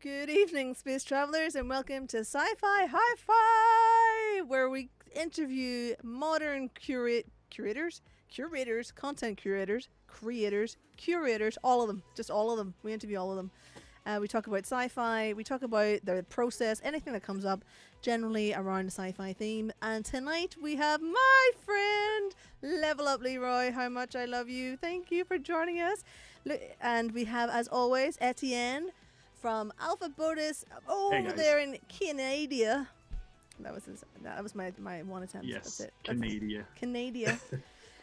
Good evening, space travelers, and welcome to Sci Fi Hi Fi, where we interview modern curators, content curators, all of them, just all of them. We interview all of them. We talk about sci-fi, we talk about the process, anything that comes up, generally around the sci-fi theme. And tonight we have my friend, Level Up Leroy. How much I love you. Thank you for joining us. And we have, as always, Étienne from Alpha Botus over there in Canada. That was my one attempt. Yes, that's it. Canada.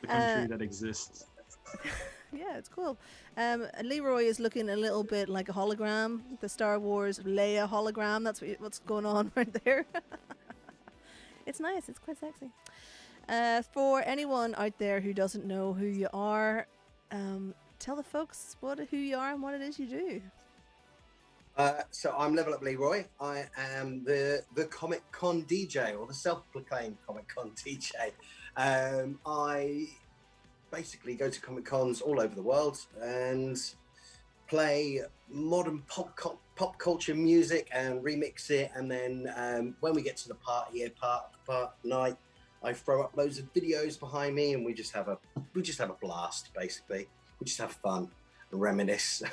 The country that exists. Yeah, it's cool. Leroy is looking a little bit like a hologram, the Star Wars Leia hologram. That's what's going on right there. It's nice. It's quite sexy. For anyone out there who doesn't know who you are, tell the folks who you are and what it is you do. So I'm Level Up Leroy. I am the Comic Con DJ, or the self-proclaimed Comic Con DJ. I basically go to Comic Cons all over the world and play modern pop culture music and remix it. And then when we get to the party night, I throw up loads of videos behind me, and we just have a blast. Basically, we just have fun and reminisce.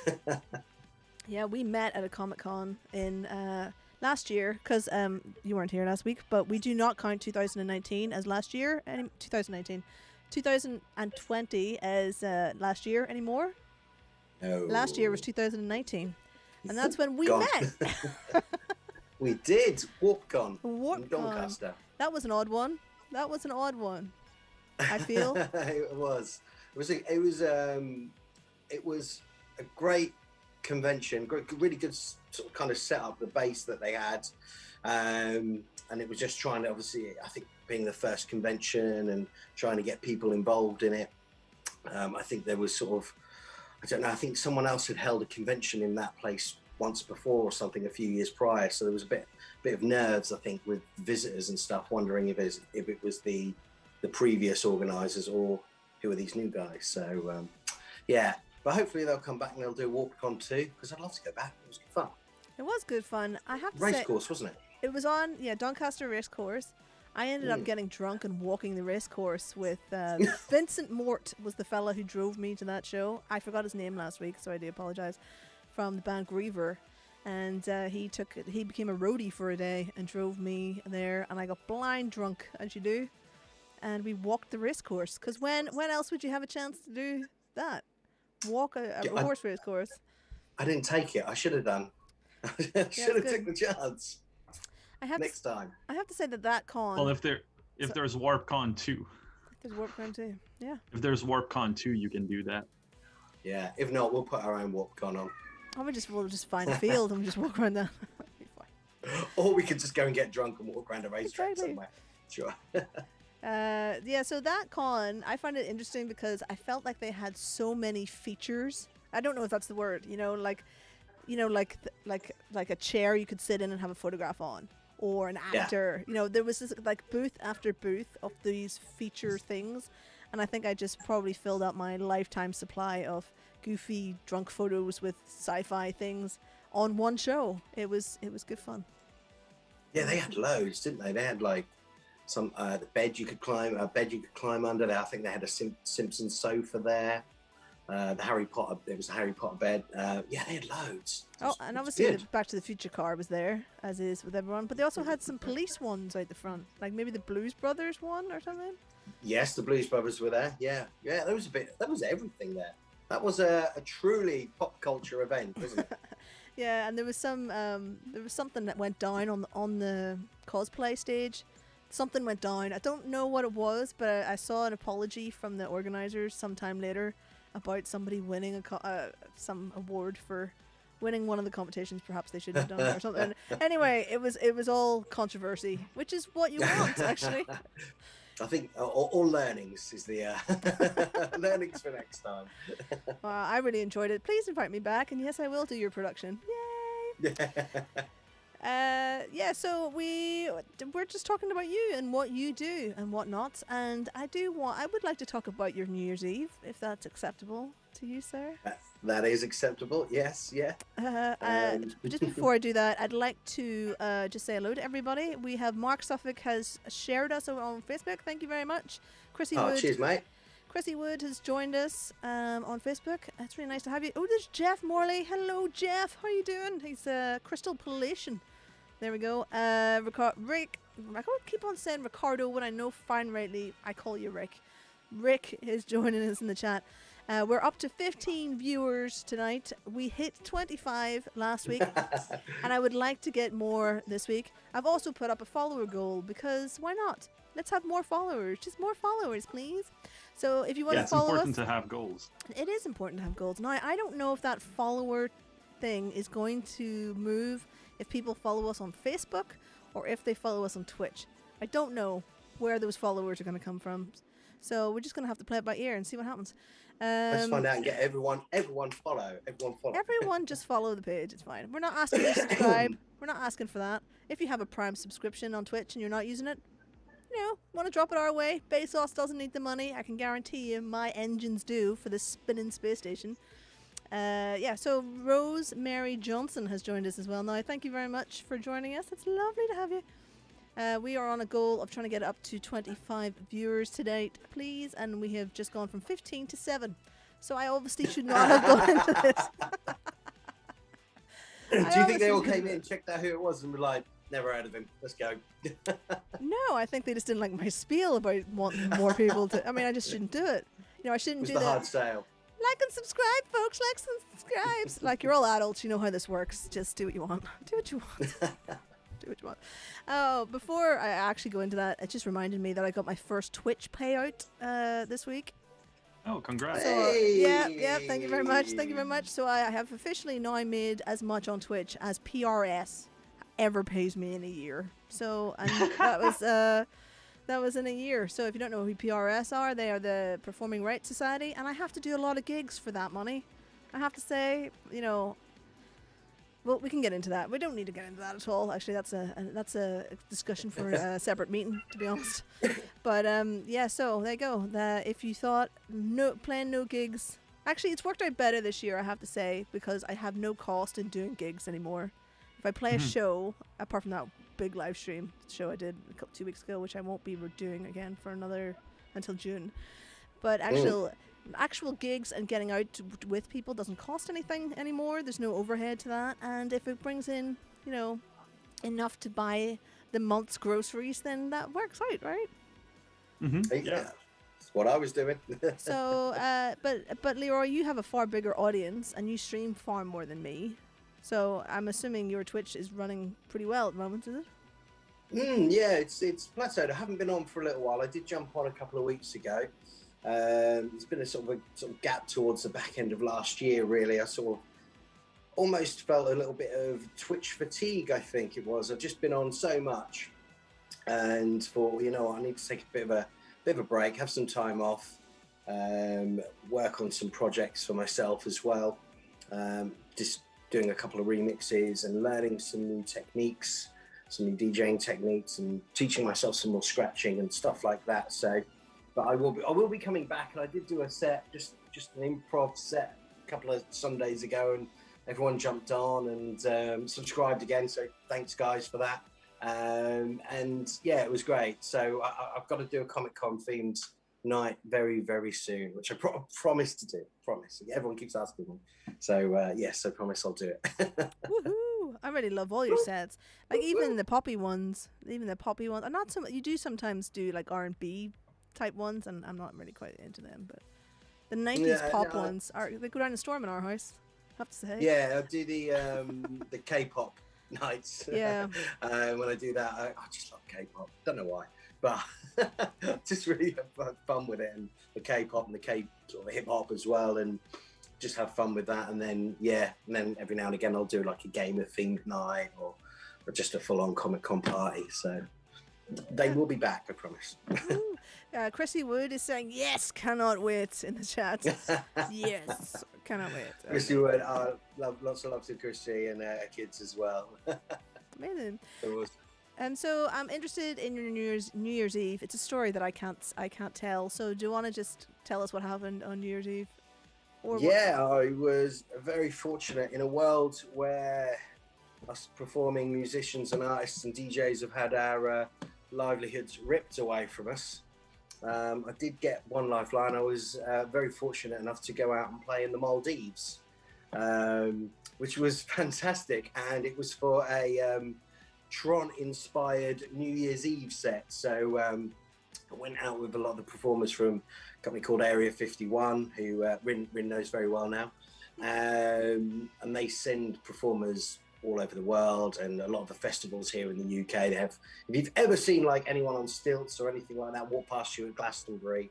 Yeah, we met at a Comic-Con in last year, because you weren't here last week, but we do not count 2019 as last year. 2020 as last year anymore. No. Last year was 2019. And that's when we met. We did. WarpCon. WarpCon. Doncaster. That was an odd one. I feel. It was a great convention, really good sort of kind of setup, the base that they had, and it was just trying to, obviously, I think being the first convention and trying to get people involved in it. I think there was sort of, I don't know, I think someone else had held a convention in that place once before or something a few years prior, so there was a bit of nerves, I think, with visitors and stuff, wondering if it was the previous organisers or who are these new guys. So yeah. But hopefully they'll come back and they'll do WarpCon too, because I'd love to go back. It was good fun. It was good fun. I have to say, racecourse, wasn't it? It was on, Doncaster Racecourse. I ended up getting drunk and walking the racecourse with Vincent Mort was the fella who drove me to that show. I forgot his name last week, so I do apologise. From the band Griever, and he became a roadie for a day and drove me there, and I got blind drunk, as you do, and we walked the racecourse. Because when else would you have a chance to do that? Walk a horse race course. I didn't take it. I should have done. I should have taken the chance. Next time. I have to say that con. Well, if there's WarpCon 2. There's WarpCon 2. Yeah. If there's WarpCon 2, you can do that. Yeah. If not, we'll put our own WarpCon on. Or we'll just find a field and just walk around that. Or we could just go and get drunk and walk around a racetrack somewhere. Sure. So that con, I find it interesting because I felt like they had so many features. I don't know if that's the word, like a chair you could sit in and have a photograph on, or an actor. Yeah. There was this like booth after booth of these feature things, and I think I just probably filled up my lifetime supply of goofy drunk photos with sci-fi things on one show. It was good fun. Yeah, they had loads, didn't they? They had like some the bed you could climb under there. I think they had a Simpsons sofa there. The Harry Potter, there was a Harry Potter bed. Yeah, they had loads. And obviously the Back to the Future car was there, as is with everyone. But they also had some police ones out the front, like maybe the Blues Brothers one or something. Yes, the Blues Brothers were there. Yeah, there was everything there. That was a truly pop culture event, wasn't it? Yeah, and there was something that went down on the cosplay stage. Something went down. I don't know what it was, but I saw an apology from the organisers sometime later about somebody winning some award for winning one of the competitions perhaps they shouldn't have done or something. Anyway, it was all controversy, which is what you want, actually. I think all learnings is the learnings for next time. I really enjoyed it. Please invite me back, and yes, I will do your production. Yay! So we're just talking about you and what you do and what not, and I would like to talk about your New Year's Eve, if that's acceptable. to you, sir. That is acceptable. Yes, yeah. Just before I do that, I'd like to just say hello to everybody. We have Mark Suffolk has shared us on Facebook. Thank you very much. Chrissy Wood. Cheers, mate. Chrissy Wood has joined us on Facebook. It's really nice to have you. Oh, there's Jeff Morley. Hello, Jeff. How are you doing? He's Crystal Palation. There we go. Rick. I can't keep on saying Ricardo when I know fine rightly I call you Rick. Rick is joining us in the chat. We're up to 15 viewers tonight. We hit 25 last week, and I would like to get more this week. I've also put up a follower goal because why not? Let's have more followers. Just more followers, please. So if you want to follow us... it's important to have goals. It is important to have goals. Now, I don't know if that follower thing is going to move if people follow us on Facebook or if they follow us on Twitch. I don't know where those followers are going to come from. So we're just going to have to play it by ear and see what happens. Let's find out and get everyone follow. Everyone just follow the page. It's fine. We're not asking you to subscribe. We're not asking for that. If you have a Prime subscription on Twitch and you're not using it, want to drop it our way. Bezos doesn't need the money. I can guarantee you my engines do for this spinning space station. So Rosemary Johnson has joined us as well. Now, thank you very much for joining us. It's lovely to have you. We are on a goal of trying to get up to 25 viewers tonight, please. And we have just gone from 15 to 7. So I obviously should not have gone into this. Do you think they all came in, checked out who it was, and were like, never heard of him, let's go? No, I think they just didn't like my spiel about wanting more people to... I mean, I just shouldn't do it. I shouldn't do that. It was the hard sale. Like and subscribe, folks. Like and subscribe. Like, you're all adults. You know how this works. Just do what you want. Do what you want. Do what you want. Oh, before I actually go into that, it just reminded me that I got my first Twitch payout this week. Oh, congrats. So, yeah, thank you very much. Thank you very much. So I have officially now made as much on Twitch as PRS ever pays me in a year. So, and that was in a year. So if you don't know who PRS are, they are the Performing Rights Society, and I have to do a lot of gigs for that money. I have to say, well, we can get into that. We don't need to get into that at all. Actually, that's a discussion for a separate meeting, to be honest. But so there you go. If you thought playing no gigs, actually, it's worked out better this year, I have to say, because I have no cost in doing gigs anymore. If I play a show, apart from that big live stream show I did 2 weeks ago, which I won't be doing again for until June, but actual gigs and getting out with people doesn't cost anything anymore. There's no overhead to that, and if it brings in enough to buy the month's groceries, then that works out, right? Mm-hmm. Yeah, that's what I was doing. So but Leroy, you have a far bigger audience and you stream far more than me, so I'm assuming your Twitch is running pretty well at the moment, is it? Yeah, it's plateaued. I haven't been on for a little while. I did jump on a couple of weeks ago. It's been a sort of gap towards the back end of last year, really. I sort of almost felt a little bit of Twitch fatigue, I think it was. I've just been on so much and thought, I need to take a bit of a break, have some time off, work on some projects for myself as well. Just doing a couple of remixes and learning some new techniques, some new DJing techniques, and teaching myself some more scratching and stuff like that. So, but I will be coming back, and I did do a set, just an improv set a couple of Sundays ago, and everyone jumped on and subscribed again. So thanks guys for that. And yeah, it was great. So I've got to do a Comic-Con themed night very, very soon, which I promise to do. Promise. Everyone keeps asking me. So yes, I promise I'll do it. Woohoo! I really love all your sets. Like even the poppy ones. I'm not so. You do sometimes do like R&B type ones, and I'm not really quite into them. But the 90s pop ones they go down the storm in our house, I have to say. Yeah, I do the K-pop nights. Yeah. When I do that, I just love K-pop. Don't know why, but just really have fun with it, and the K-pop and the K sort of hip hop as well, and just have fun with that. And then every now and again I'll do like a gamer themed night or just a full-on Comic-Con party. So they will be back, I promise. Chrissy Wood is saying yes, cannot wait in the chat. Yes, cannot wait. Chrissy Wood, lots of love to Chrissy and her kids as well. Amazing. And so I'm interested in your New Year's Eve. It's a story that I can't tell. So do you want to just tell us what happened on New Year's Eve? Or Yeah, I was very fortunate in a world where us performing musicians and artists and DJs have had our livelihoods ripped away from us. I did get one lifeline. I was very fortunate enough to go out and play in the Maldives, which was fantastic. And it was for a Tron-inspired New Year's Eve set. So I went out with a lot of the performers from a company called Area 51, who Rin knows very well now. And they send performers all over the world, and a lot of the festivals here in the UK, they have, if you've ever seen like anyone on stilts or anything like that walk past you at Glastonbury,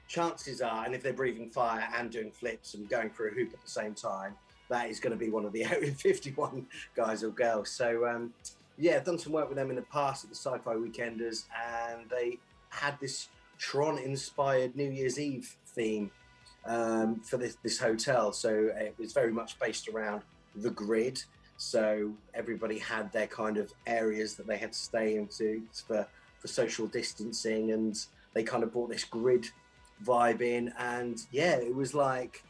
chances are, and if they're breathing fire and doing flips and going through a hoop at the same time, that is going to be one of the Area 51 guys or girls. So yeah, I've done some work with them in the past at the Sci Fi Weekenders, and they had this Tron-inspired New Year's Eve theme for this hotel. So it was very much based around the grid. So everybody had their kind of areas that they had to stay into for social distancing, and they kind of brought this grid vibe in. And yeah, it was like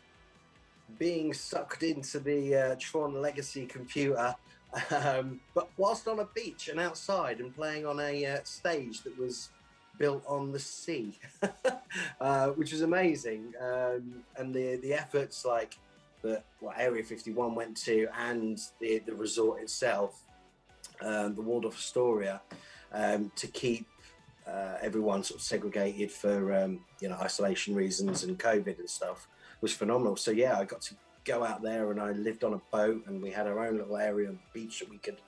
being sucked into the Tron Legacy computer, but whilst on a beach and outside and playing on a stage that was built on the sea, which was amazing. And the efforts like that Area 51 went to, and the resort itself, the Waldorf Astoria, to keep everyone sort of segregated for isolation reasons and COVID and stuff, was phenomenal. So yeah, I got to go out there, and I lived on a boat, and we had our own little area of the beach that we could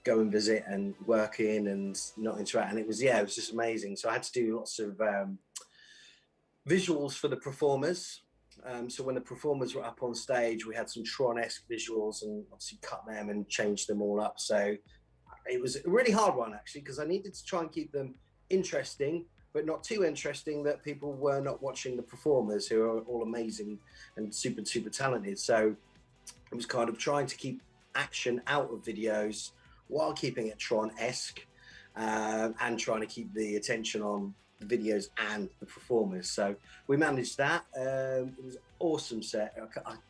go and visit and work in and not interact. And it was just amazing. So I had to do lots of visuals for the performers. So when the performers were up on stage, we had some Tron-esque visuals, and obviously cut them and changed them all up. So it was a really hard one, actually, because I needed to try and keep them interesting, but not too interesting that people were not watching the performers, who are all amazing and super, super talented. So it was kind of trying to keep action out of videos while keeping it Tron-esque, and trying to keep the attention on the videos and the performers. So we managed that. It was an awesome set.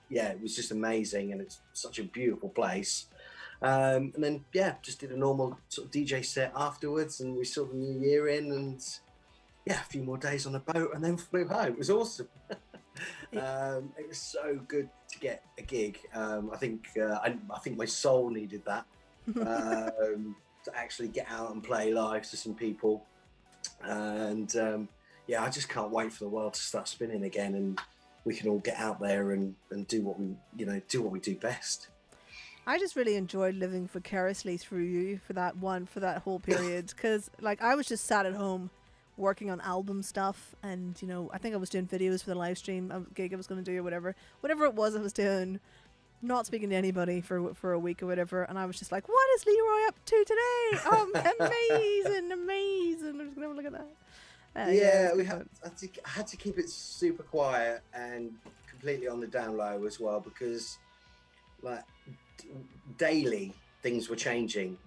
Yeah, it was just amazing, and it's such a beautiful place. And then just did a normal sort of DJ set afterwards, and we saw the new year in, and a few more days on a boat, and then flew home. It was awesome. It was so good to get a gig. I think my soul needed that, to actually get out and play live to some people. And I just can't wait for the world to start spinning again, and we can all get out there and do what we do best. I just really enjoyed living vicariously through you for that whole period, because like I was just sat at home working on album stuff, and I think I was doing videos for the live stream gig I was going to do, or whatever it was I was doing, not speaking to anybody for a week or whatever, and I was just like, what is Leroy up to today? Amazing. I'm just gonna have a look at that. I had to keep it super quiet and completely on the down low as well, because like daily things were changing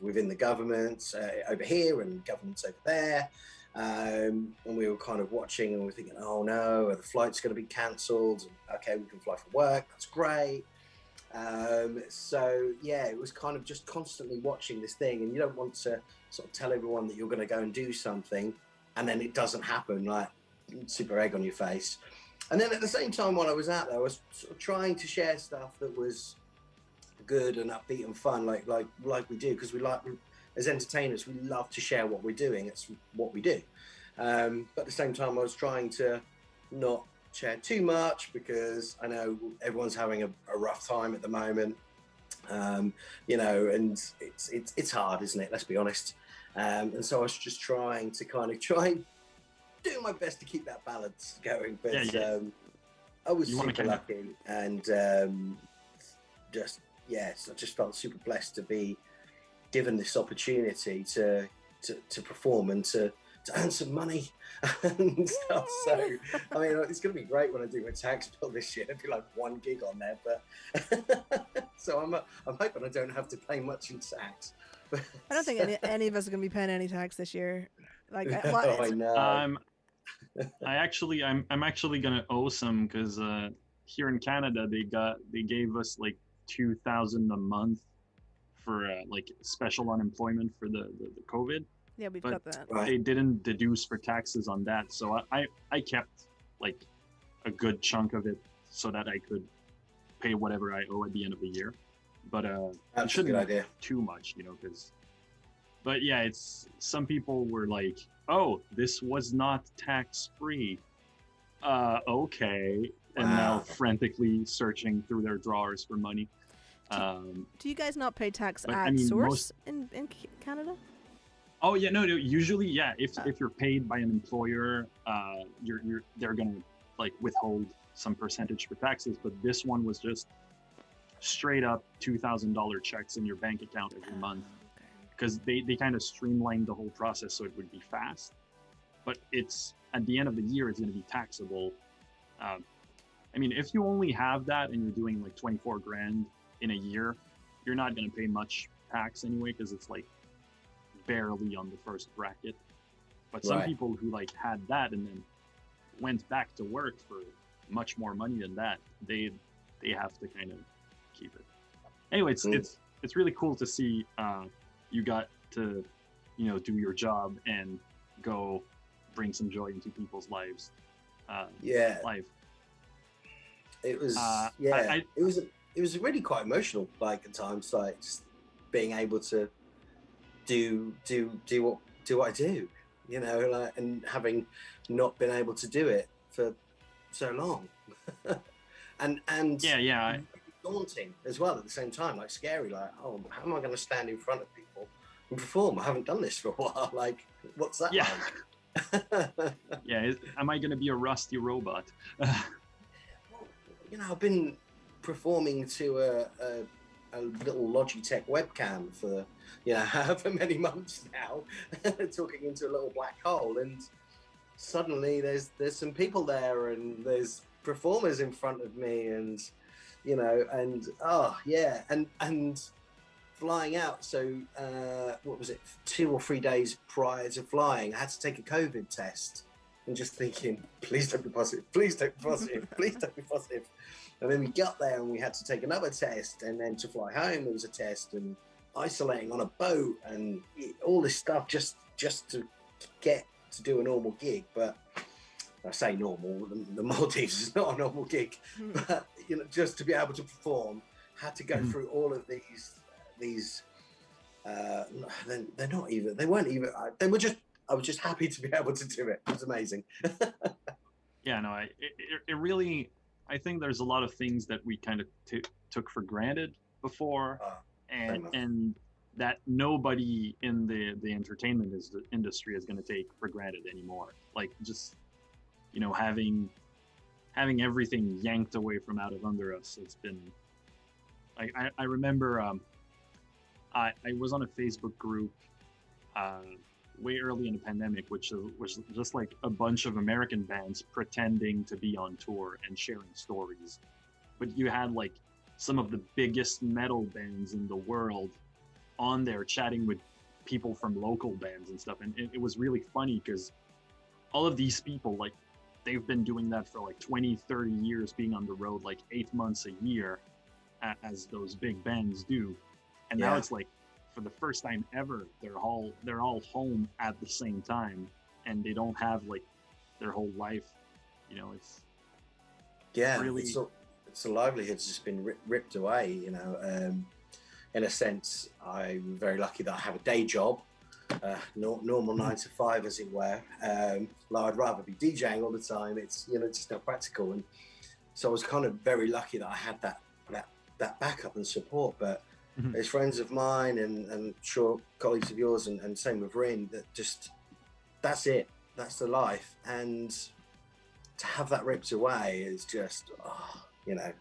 within the government over here and governments over there, and we were kind of watching, and we're thinking, oh no, are the flight's going to be cancelled? Okay, we can fly for work, that's great. So it was kind of just constantly watching this thing, and you don't want to sort of tell everyone that you're going to go and do something, and then it doesn't happen, like super egg on your face. And then at the same time, while I was out there, I was sort of trying to share stuff that was good and upbeat and fun, like we do, because as entertainers, we love to share what we're doing. It's what we do. But at the same time, I was trying to not share too much, because I know everyone's having a rough time at the moment, and it's hard, isn't it? Let's be honest. And so I was just trying to do my best to keep that balance going. But I was super lucky, and I just felt super blessed to be given this opportunity to perform and to earn some money and stuff. So I mean, it's going to be great when I do my tax bill this year. It'll be like one gig on there, but so I'm hoping I don't have to pay much in tax. I don't think any of us are going to be paying any tax this year. Like, I know. I'm actually gonna owe some, because here in Canada, they gave us like 2,000 a month for like special unemployment for the COVID. Yeah, we've But got that. Right. they didn't deduce for taxes on that, so I kept like a good chunk of it so that I could pay whatever I owe at the end of the year. But it That's a shouldn't good idea. be too much, you know, because. But yeah, it's some people were like, "Oh, this was not tax free." Okay, and now Wow. frantically searching through their drawers for money. Do you guys not pay tax But, at I mean, source in Canada? Oh yeah, no. Usually, yeah. If you're paid by an employer, they're gonna like withhold some percentage for taxes. But this one was just straight up $2,000 checks in your bank account every month, Okay. because they kind of streamlined the whole process so it would be fast. But it's at the end of the year, it's gonna be taxable. I mean, if you only have that and you're doing like 24 grand in a year, you're not gonna pay much tax anyway, because it's like barely on the first bracket. But some Right. people who like had that and then went back to work for much more money than that, they have to kind of keep it. Anyway, it's really cool to see you got to, you know, do your job and go bring some joy into people's lives. Yeah. Life. It was I- it was really quite emotional, like at times, like just being able to do what I do, you know, like, and having not been able to do it for so long. and Yeah. daunting as well at the same time, like scary, like, oh, how am I going to stand in front of people and perform? I haven't done this for a while. Like, what's that Yeah. like? Yeah. Am I gonna be a rusty robot? You know, I've been performing to a little Logitech webcam for, you know, however many months now, talking into a little black hole, and suddenly there's some people there, and there's performers in front of me, and you know, and oh yeah, and flying out. So what was it? 2 or 3 days prior to flying, I had to take a COVID test, and just thinking, please don't be positive, please don't be positive, please don't be positive. And then we got there and we had to take another test, and then to fly home there was a test, and isolating on a boat, and all this stuff just to get to do a normal gig. But I say normal, the Maldives is not a normal gig, but you know, just to be able to perform, had to go through all of these. They're not even. They weren't even. They were just. I was just happy to be able to do it. It was amazing. Yeah, no, it really. I think there's a lot of things that we kind of took for granted before, and that nobody in the entertainment industry is going to take for granted anymore. Like, just, you know, having everything yanked away from out of under us. It's been like, I remember I was on a Facebook group way early in the pandemic, which was just like a bunch of American bands pretending to be on tour and sharing stories. But you had like some of the biggest metal bands in the world on there chatting with people from local bands and stuff. And it was really funny because all of these people, like, they've been doing that for like 20, 30 years, being on the road like 8 months a year, as those big bands do. And now it's like, for the first time ever, they're all home at the same time, and they don't have like their whole life. You know, it's really, it's a livelihood's just been ripped away. You know, in a sense, I'm very lucky that I have a day job, normal 9 to 5, as it were. Like, I'd rather be DJing all the time. It's, you know, just not practical, and so I was kind of very lucky that I had that backup and support. But there's friends of mine and sure colleagues of yours, and same with Rin, that just, that's it, that's the life. And to have that ripped away is just, you know,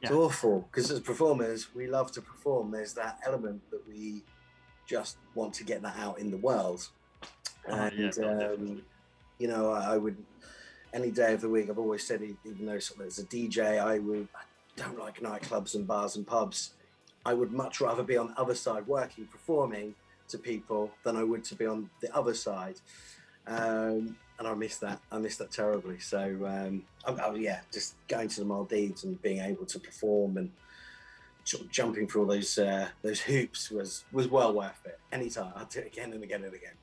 it's awful, because as performers, we love to perform. There's that element that we just want to get that out in the world. And you know, I would, any day of the week, I've always said, even though sort of as a DJ, I don't like nightclubs and bars and pubs. I would much rather be on the other side working, performing to people, than I would to be on the other side. And and I miss that. I miss that terribly. So yeah, just going to the Maldives and being able to perform and sort of jumping through all those hoops was well worth it. Anytime, I'll do it again and again and again.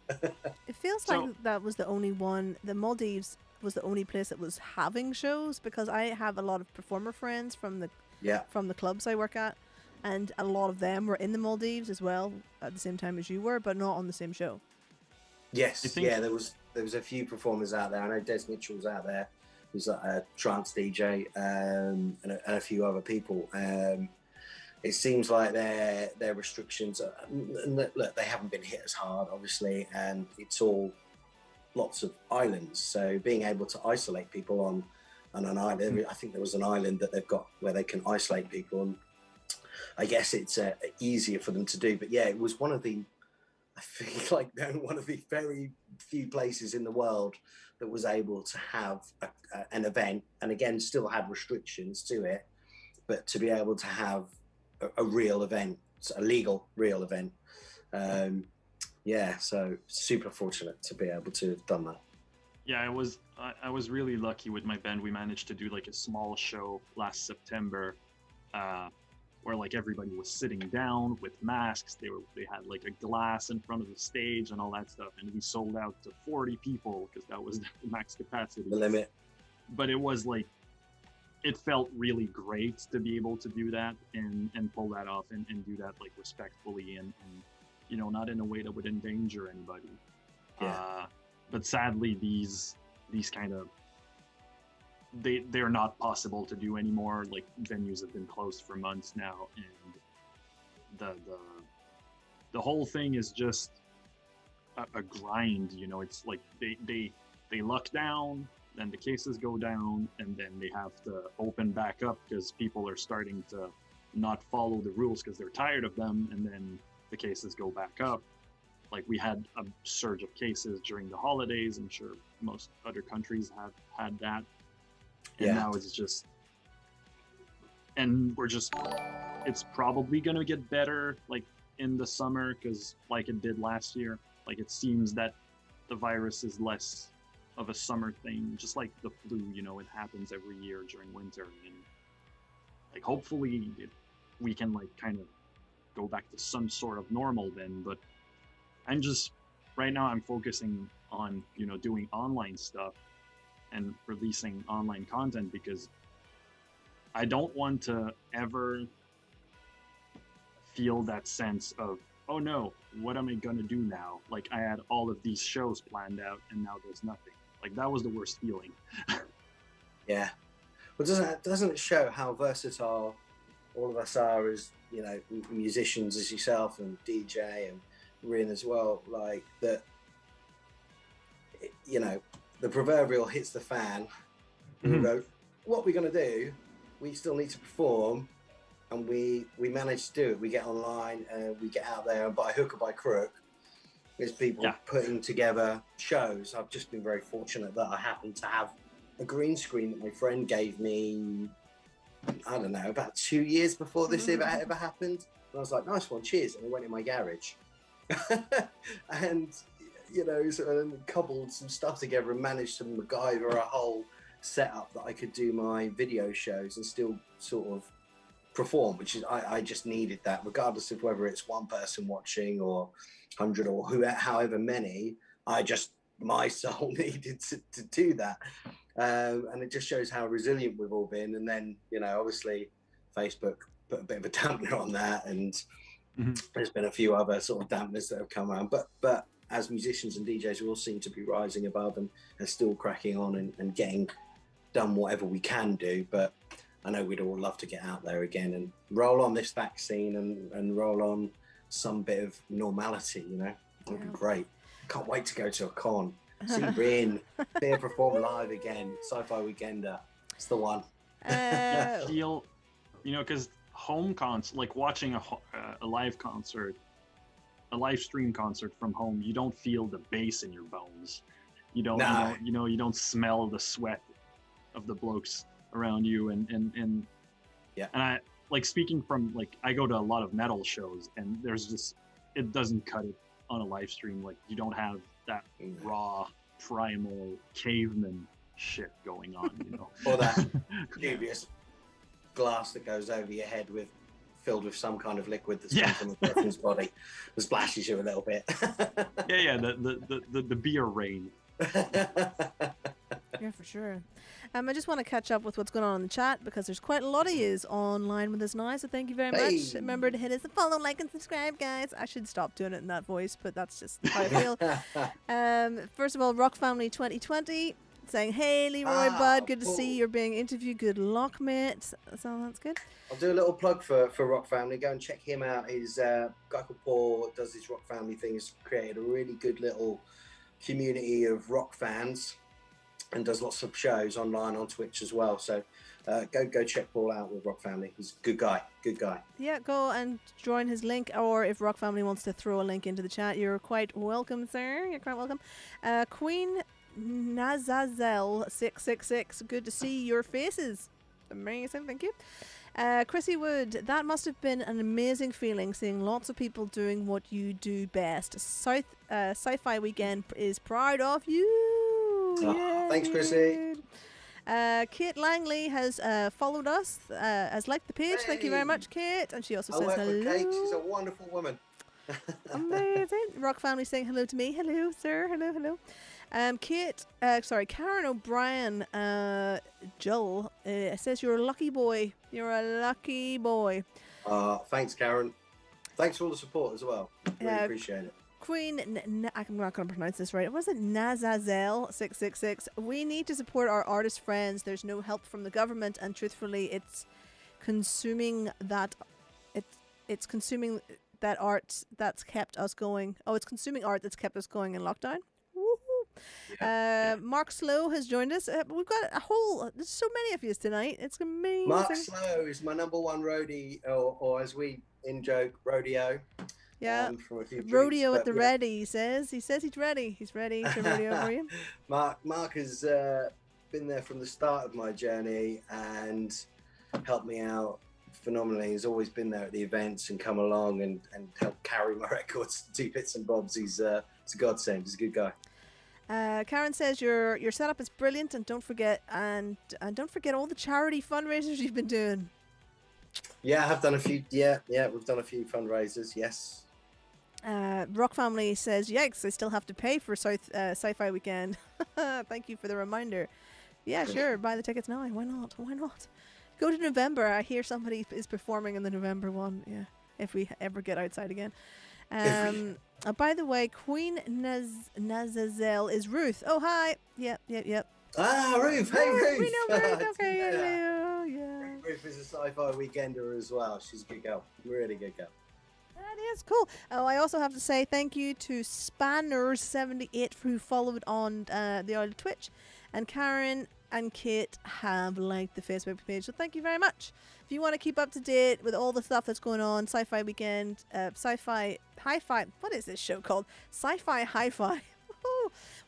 It feels like that was the only one. The Maldives was the only place that was having shows, because I have a lot of performer friends from the clubs I work at, and a lot of them were in the Maldives as well at the same time as you were, but not on the same show. Yes, there was a few performers out there. I know Des Mitchell's out there, who's like a trance DJ, and a few other people. It seems like their restrictions look, they haven't been hit as hard, obviously, and it's all lots of islands. So being able to isolate people on an island, I think there was an island that they've got where they can isolate people, and I guess it's easier for them to do. But yeah, it was one of the very few places in the world that was able to have an event, and again, still had restrictions to it, but to be able to have a real event, a legal real event. So super fortunate to be able to have done that. Yeah, I was really lucky with my band. We managed to do like a small show last September, where like everybody was sitting down with masks. They had like a glass in front of the stage and all that stuff, and we sold out to 40 people because that was the max capacity, the limit. But it was like, it felt really great to be able to do that and pull that off and do that like respectfully and you know, not in a way that would endanger anybody. Yeah. But sadly, these kind of they're not possible to do anymore. Like, venues have been closed for months now, and the whole thing is just a grind. You know, it's like they lock down, then the cases go down, and then they have to open back up because people are starting to not follow the rules because they're tired of them, and then the cases go back up. Like, we had a surge of cases during the holidays. I'm sure most other countries have had that. And now it's just, and it's probably going to get better like in the summer, because like it did last year, like it seems that the virus is less of a summer thing, just like the flu, you know, it happens every year during winter. And like, hopefully we can like kind of go back to some sort of normal then. But right now I'm focusing on, you know, doing online stuff and releasing online content, because I don't want to ever feel that sense of, oh no, what am I gonna do now? Like, I had all of these shows planned out and now there's nothing. Like, that was the worst feeling. Yeah. Well, doesn't it show how versatile all of us are as, you know, musicians, as yourself, and DJ and Rin as well, like that, you know, the proverbial hits the fan, and we go, what are we going to do? We still need to perform, and we manage to do it. We get online and we get out there, and by hook or by crook, there's people putting together shows. I've just been very fortunate that I happen to have a green screen that my friend gave me, I don't know, about 2 years before this ever happened. And I was like, nice one, cheers. And I went in my garage. And, you know, so I cobbled some stuff together and managed to MacGyver a whole setup that I could do my video shows and still sort of perform, which is, I just needed that, regardless of whether it's one person watching or 100 or however many. My soul needed to do that. And it just shows how resilient we've all been. And then, you know, obviously Facebook put a bit of a dampener on that, and there's been a few other sort of dampeners that have come around. But as musicians and DJs, we all seem to be rising above and still cracking on and getting done whatever we can do. But I know we'd all love to get out there again and roll on this vaccine and roll on some bit of normality, you know. It'd be great. Can't wait to go to a con. See Rin, see her perform live again. Sci-Fi Weekender. It's the one. Feel, you know, because home concert, like watching a live concert, a live stream concert from home, you don't feel the bass in your bones. You don't, you don't smell the sweat of the blokes around you, and I like, speaking from, like, I go to a lot of metal shows, and there's just, it doesn't cut it on a live stream. Like, you don't have that raw primal caveman shit going on, Or that dubious glass that goes over your head filled with some kind of liquid that's come from a person's body that splashes you a little bit. the beer rain. Yeah, for sure. I just want to catch up with what's going on in the chat because there's quite a lot of yous online with us now, so thank you very much. Remember to hit us a follow, like, and subscribe, guys. I should stop doing it in that voice, but that's just how I feel. First of all, Rock Family 2020 saying, hey, Leroy, bud, good to see you're being interviewed. Good luck, mate. So that's good. I'll do a little plug for Rock Family. Go and check him out. He's guy called Paul, does this Rock Family thing. He's created a really good little community of rock fans and does lots of shows online on Twitch as well. So go check Paul out with Rock Family. He's a good guy. Yeah, go and join his link, or if Rock Family wants to throw a link into the chat, you're quite welcome, sir. You're quite welcome. Queen Nazazel 666, good to see your faces. Amazing, thank you. Chrissy Wood, that must have been an amazing feeling seeing lots of people doing what you do best. Sci-Fi Weekend is proud of you. Thanks, Chrissy. Kate Langley has followed us, has liked the page. Thank you very much, Kate. And she also says hello. With Kate. She's a wonderful woman. Amazing. Rock Family saying hello to me. Hello, sir. Hello. Karen O'Brien, Joel, says you're a lucky boy. You're a lucky boy. Thanks, Karen. Thanks for all the support as well. Really appreciate it. Queen, I'm not going to pronounce this right. Was it Nazazel 666? We need to support our artist friends. There's no help from the government, and truthfully, it's consuming that. It's consuming that art that's kept us going. Oh, it's consuming art that's kept us going in lockdown. Mark Slow has joined us. We've got there's so many of you tonight. It's amazing. Mark Slow is my number one roadie, or as we in joke, rodeo. Yeah, from a few rodeo drinks, at the ready. He says he's ready. He's ready to rodeo for you. Mark has been there from the start of my journey and helped me out phenomenally. He's always been there at the events and come along and helped carry my records, do bits and bobs. He's a godsend. He's a good guy. Karen says your setup is brilliant, and don't forget all the charity fundraisers you've been doing. Yeah, I have done a few. Yeah, we've done a few fundraisers. Yes. Rock Family says, yikes, I still have to pay for Sci-Fi Weekend. Thank you for the reminder. Yeah, sure, buy the tickets now. Why not? Go to November. I hear somebody is performing in the November one. Yeah, if we ever get outside again. By the way, Queen Nazazel is Ruth. Oh, hi. Yep. Ruth. Hey, Ruth. We know Ruth. Okay, hello. Yeah. Ruth is a Sci-Fi Weekender as well. She's a good girl. Really good girl. That is cool. Oh, I also have to say thank you to Spanners78 who followed on the Isle of Twitch, and Karen and Kate have liked the Facebook page. So thank you very much. If you want to keep up to date with all the stuff that's going on, Sci-Fi Weekend, Sci-Fi Hi FI. What is this show called? Sci Fi Hi FI.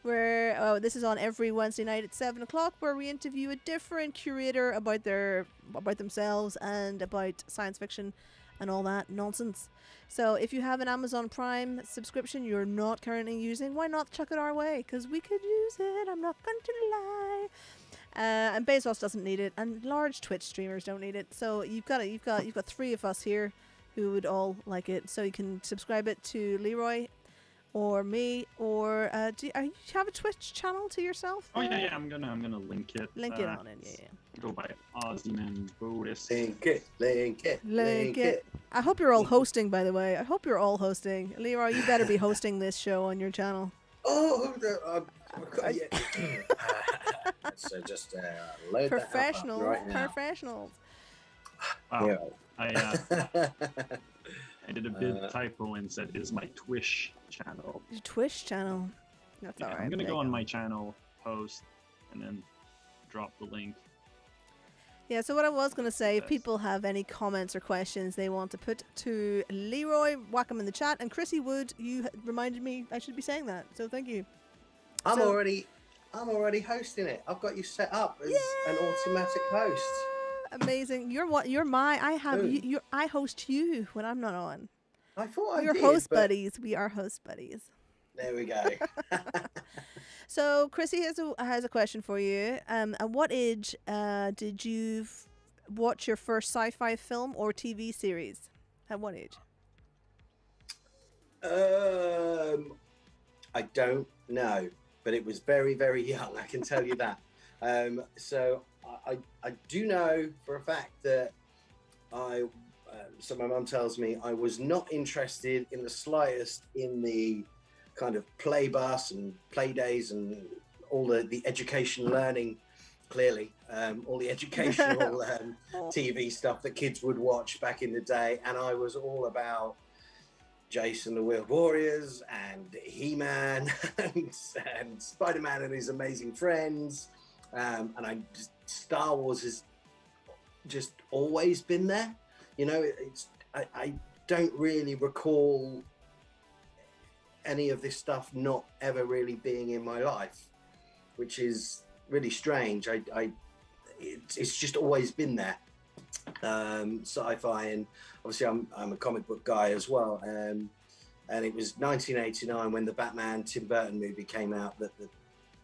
Where this is on every Wednesday night at 7 o'clock, where we interview a different curator about themselves and about science fiction and all that nonsense. So if you have an Amazon Prime subscription you're not currently using, why not chuck it our way? Because we could use it. I'm not going to lie. And Bezos doesn't need it, and large Twitch streamers don't need it. So you've got three of us here who would all like it. So you can subscribe it to Leroy or me, or do you have a Twitch channel to yourself? Oh yeah, I'm gonna link it. Link it on in, yeah. Go by Ozyman Bodis. Link it. I hope you're all hosting, by the way. I hope you're all hosting. Leroy, you better be hosting this show on your channel. Oh, so just load professional, that up right now. Professionals. Wow. I did a big typo and said is my Twitch channel. Your Twitch channel. That's alright. I'm gonna go on my channel, post, and then drop the link. Yeah, so what I was going to say, if people have any comments or questions they want to put to Leroy, whack them in the chat. And Chrissy Wood, you reminded me I should be saying that, so thank you. I'm already hosting it. I've got you set up as an automatic host. Amazing. I host you when I'm not on. I thought We're host buddies. We are host buddies. There we go. So Chrissy has a question for you. At what age did you watch your first sci-fi film or TV series? At what age? I don't know, but it was very, very young. I can tell you that. So I do know for a fact that so my mum tells me I was not interested in the slightest in the kind of play bus and play days and all the education learning, clearly, all the educational TV stuff that kids would watch back in the day. And I was all about Jason the Wheeled Warriors and He-Man and Spider-Man and his amazing friends. And Star Wars has just always been there. You know, I don't really recall any of this stuff not ever really being in my life, which is really strange. It's just always been there. Sci-fi, and obviously I'm a comic book guy as well. And it was 1989 when the Batman Tim Burton movie came out that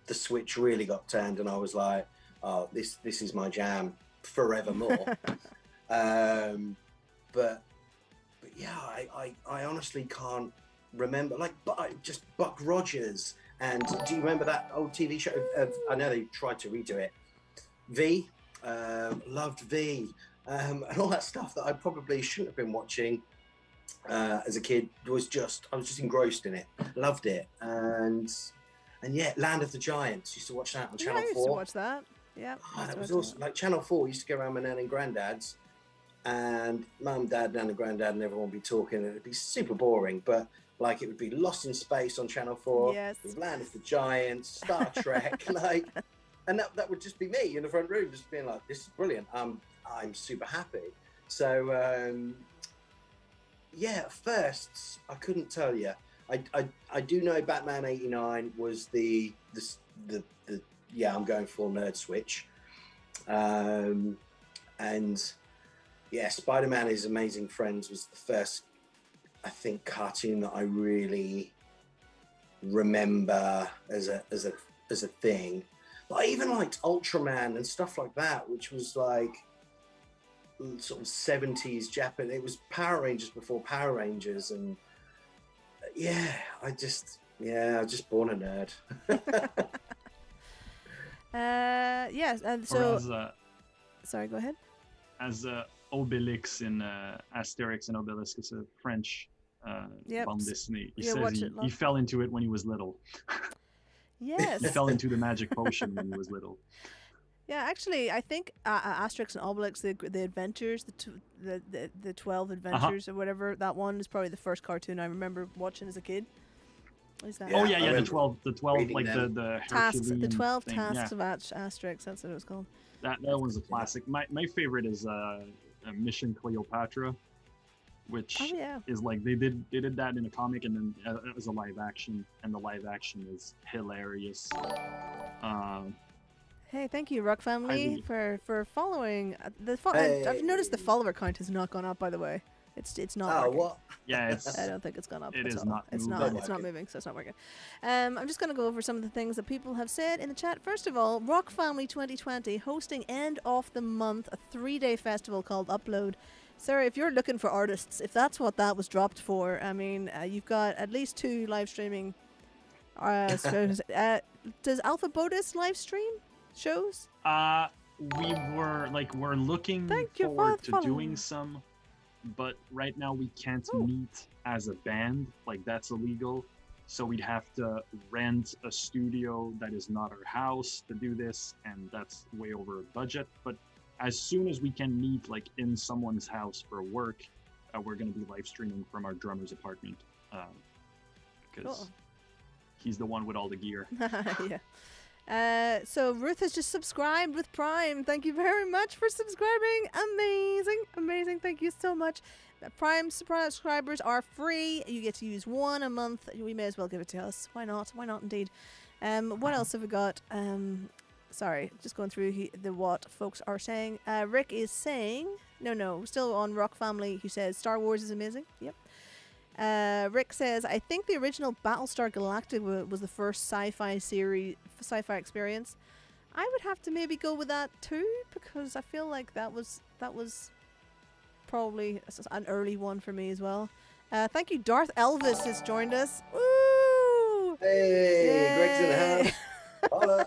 the switch really got turned, and I was like, oh, this is my jam forevermore. But yeah, I honestly can't remember, like, just Buck Rogers. And do you remember that old TV show I know they tried to redo it, V? Loved V. And all that stuff that I probably shouldn't have been watching as a kid. I was just engrossed in it, loved it. And yeah, Land of the Giants, used to watch that on Channel 4. I used to watch that. Yeah. Oh, that was awesome. Like Channel 4 used to go around my nan and granddad's, and mum, dad, nan and granddad and everyone would be talking, and it'd be super boring, but like it would be Lost in Space on Channel 4, yes, Land of the Giants, Star Trek, like, and that would just be me in the front room, just being like, this is brilliant. I'm super happy. So yeah, at first I couldn't tell you. I do know Batman '89 was the yeah, I'm going full nerd switch. And yeah, Spider-Man is Amazing Friends was the first, I think, cartoon that I really remember as a thing. But I even liked Ultraman and stuff like that, which was like sort of 70s Japan. It was Power Rangers before Power Rangers, and yeah, I was just born a nerd. Yes, and so sorry, go ahead. As Obelix in Asterix and Obelix is a French band Disney. He says he fell into it when he was little. Yes. He fell into the magic potion when he was little. Yeah, actually, I think Asterix and Obelix, the adventures, the 12 adventures or whatever, that one is probably the first cartoon I remember watching as a kid. Is that? Yeah, the 12, like the tasks, the 12 thing. tasks of Asterix. That's what it was called. That one's a classic. My favorite is Mission Cleopatra, which is like they did that in a comic and then it was a live action, and the live action is hilarious. Hey, thank you, Rock Family, for following. I've noticed the follower count has not gone up, by the way. It's not. Oh, working. What? Yeah, I don't think it's gone up. It is all. not. It's not. It's not moving, so it's not working. I'm just going to go over some of the things that people have said in the chat. First of all, Rock Family 2020 hosting end of the month a 3-day festival called Upload. Sarah, if you're looking for artists, if that's what that was dropped for, I mean, you've got at least 2 live streaming shows. Does Alpha Bodis live stream shows? We're looking forward to doing some, but right now we can't meet as a band. Like, that's illegal, so we'd have to rent a studio that is not our house to do this, and that's way over budget. But as soon as we can meet, like, in someone's house for work, we're going to be live streaming from our drummer's apartment, because he's the one with all the gear. Yeah. So Ruth has just subscribed with Prime. Thank you very much for subscribing. Amazing. Thank you so much. Prime subscribers are free. You get to use 1 a month. We may as well give it to us. Why not? Why not indeed? What else have we got? Sorry, just going through what folks are saying. Rick is saying, no, still on Rock Family, who says Star Wars is amazing. Yep. Rick says, I think the original Battlestar Galactica was the first sci-fi experience. I would have to maybe go with that too, because I feel like that was probably an early one for me as well. Thank you, Darth Elvis has joined us. Woo! Hey, Greg's in the house. Hola.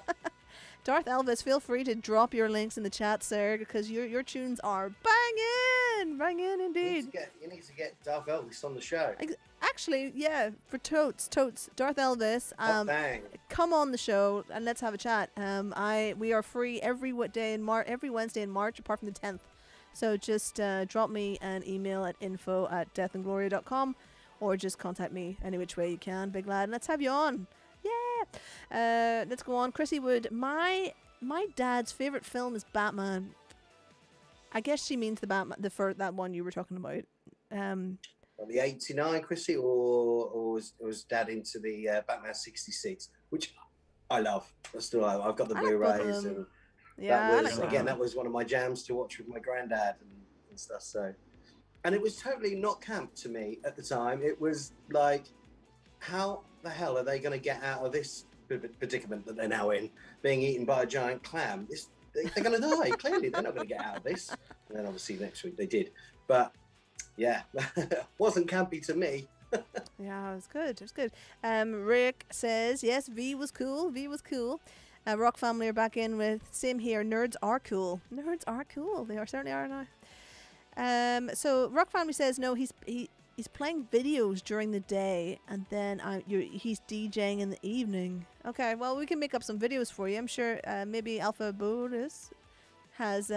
Darth Elvis, feel free to drop your links in the chat, sir, because your tunes are banging indeed. You need to get Darth Elvis on the show. Actually, yeah, for totes, Darth Elvis, come on the show and let's have a chat. We are free every Wednesday in March, apart from the 10th. So just drop me an email at info@deathingloria.com, or just contact me any which way you can, big lad. And let's have you on. Yeah. Let's go on. Chrissy Wood, my dad's favorite film is Batman. I guess she means the Batman, that one you were talking about. The 89, Chrissy, or was Dad into the Batman 66, which I love. I still love. I've got the Blu-rays, and yeah, that was one of my jams to watch with my granddad and stuff. So, and it was totally not camp to me at the time. It was like, how the hell are they going to get out of this predicament that they're now in, being eaten by a giant clam? They're going to die. Clearly, they're not going to get out of this. And then obviously next week they did, but yeah, wasn't campy to me. Yeah, it was good. Rick says, yes, V was cool. Rock Family are back in with same here. Nerds are cool. They certainly are now. So Rock Family says no. He's playing videos during the day, and then he's DJing in the evening. Okay, well we can make up some videos for you. I'm sure maybe Alpha Bodis has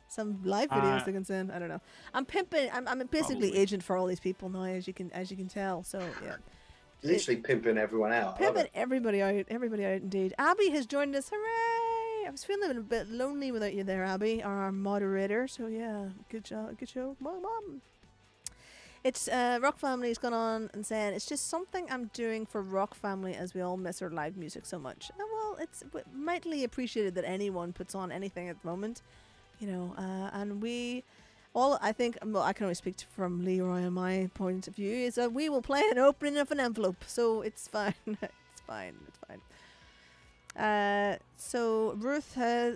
some live videos they can send. I don't know. I'm pimping. I'm basically Probably. agent for all these people now, as you can tell. So yeah. Literally pimping everyone out. Pimping everybody out indeed. Abby has joined us. Hooray! I was feeling a bit lonely without you there, Abby, our moderator. So yeah, good show. Mom. It's Rock Family's gone on and saying it's just something I'm doing for Rock Family as we all miss our live music so much. Well, it's mightily appreciated that anyone puts on anything at the moment, you know. And we all, I think, well, I can only speak from Leroy and my point of view, is that we will play an opening of an envelope, so it's fine. It's fine. So Ruth has,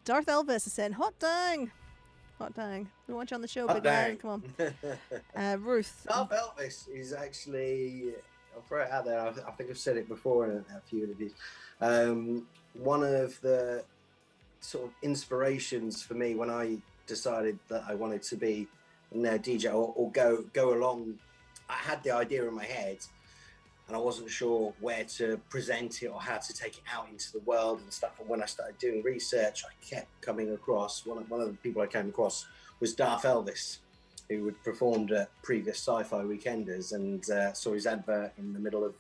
Darth Elvis is saying, hot dang. We want you on the show, big man. Come on. Ruth. Darth Elvis is actually, I'll throw it out there, I think I've said it before in a few of these, one of the sort of inspirations for me when I decided that I wanted to be a DJ or go along. I had the idea in my head and I wasn't sure where to present it or how to take it out into the world and stuff. And when I started doing research, I kept coming across, one of the people I came across was Darth Elvis, who had performed at previous Sci-Fi Weekenders, and saw his advert in the middle of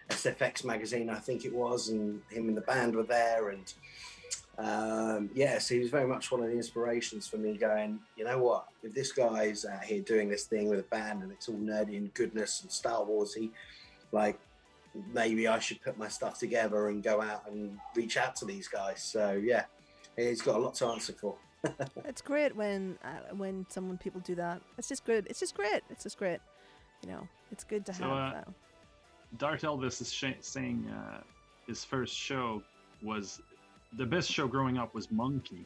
SFX magazine, I think it was, and him and the band were there. And so he was very much one of the inspirations for me, going, you know what, if this guy's out here doing this thing with a band and it's all nerdy and goodness and Star Warsy, like, maybe I should put my stuff together and go out and reach out to these guys. So yeah, he's got a lot to answer for. It's great when people do that. It's just great. You know, it's good to have that. Darth Elvis is saying his first show was the best show growing up was Monkey.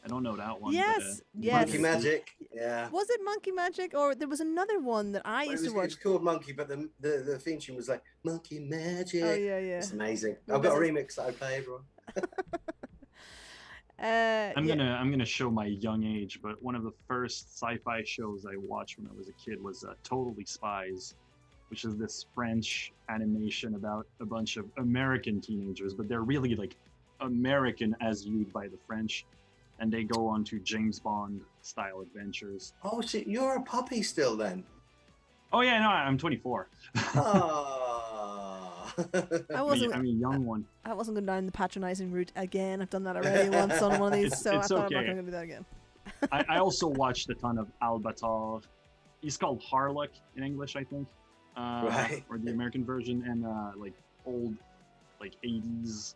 I don't know that one. Yes. Monkey Magic. Yeah. Was it Monkey Magic, or there was another one that I used to watch? It was called Monkey, but the theme tune was like Monkey Magic. Oh yeah. It's amazing. I've got a remix that I play everyone. I'm gonna show my young age, but one of the first sci-fi shows I watched when I was a kid was Totally Spies, which is this French animation about a bunch of American teenagers, but they're really like American as viewed by the French, and they go on to James Bond style adventures. Oh, so you're a puppy still then? Oh yeah, no, I'm 24. I'm a young one. I wasn't going down the patronizing route again. I've done that already once on one of these, so I thought I'm not going to do that again. I also watched a ton of Albator. He's called Harlock in English, I think, right. Or the American version, and like old, like 80s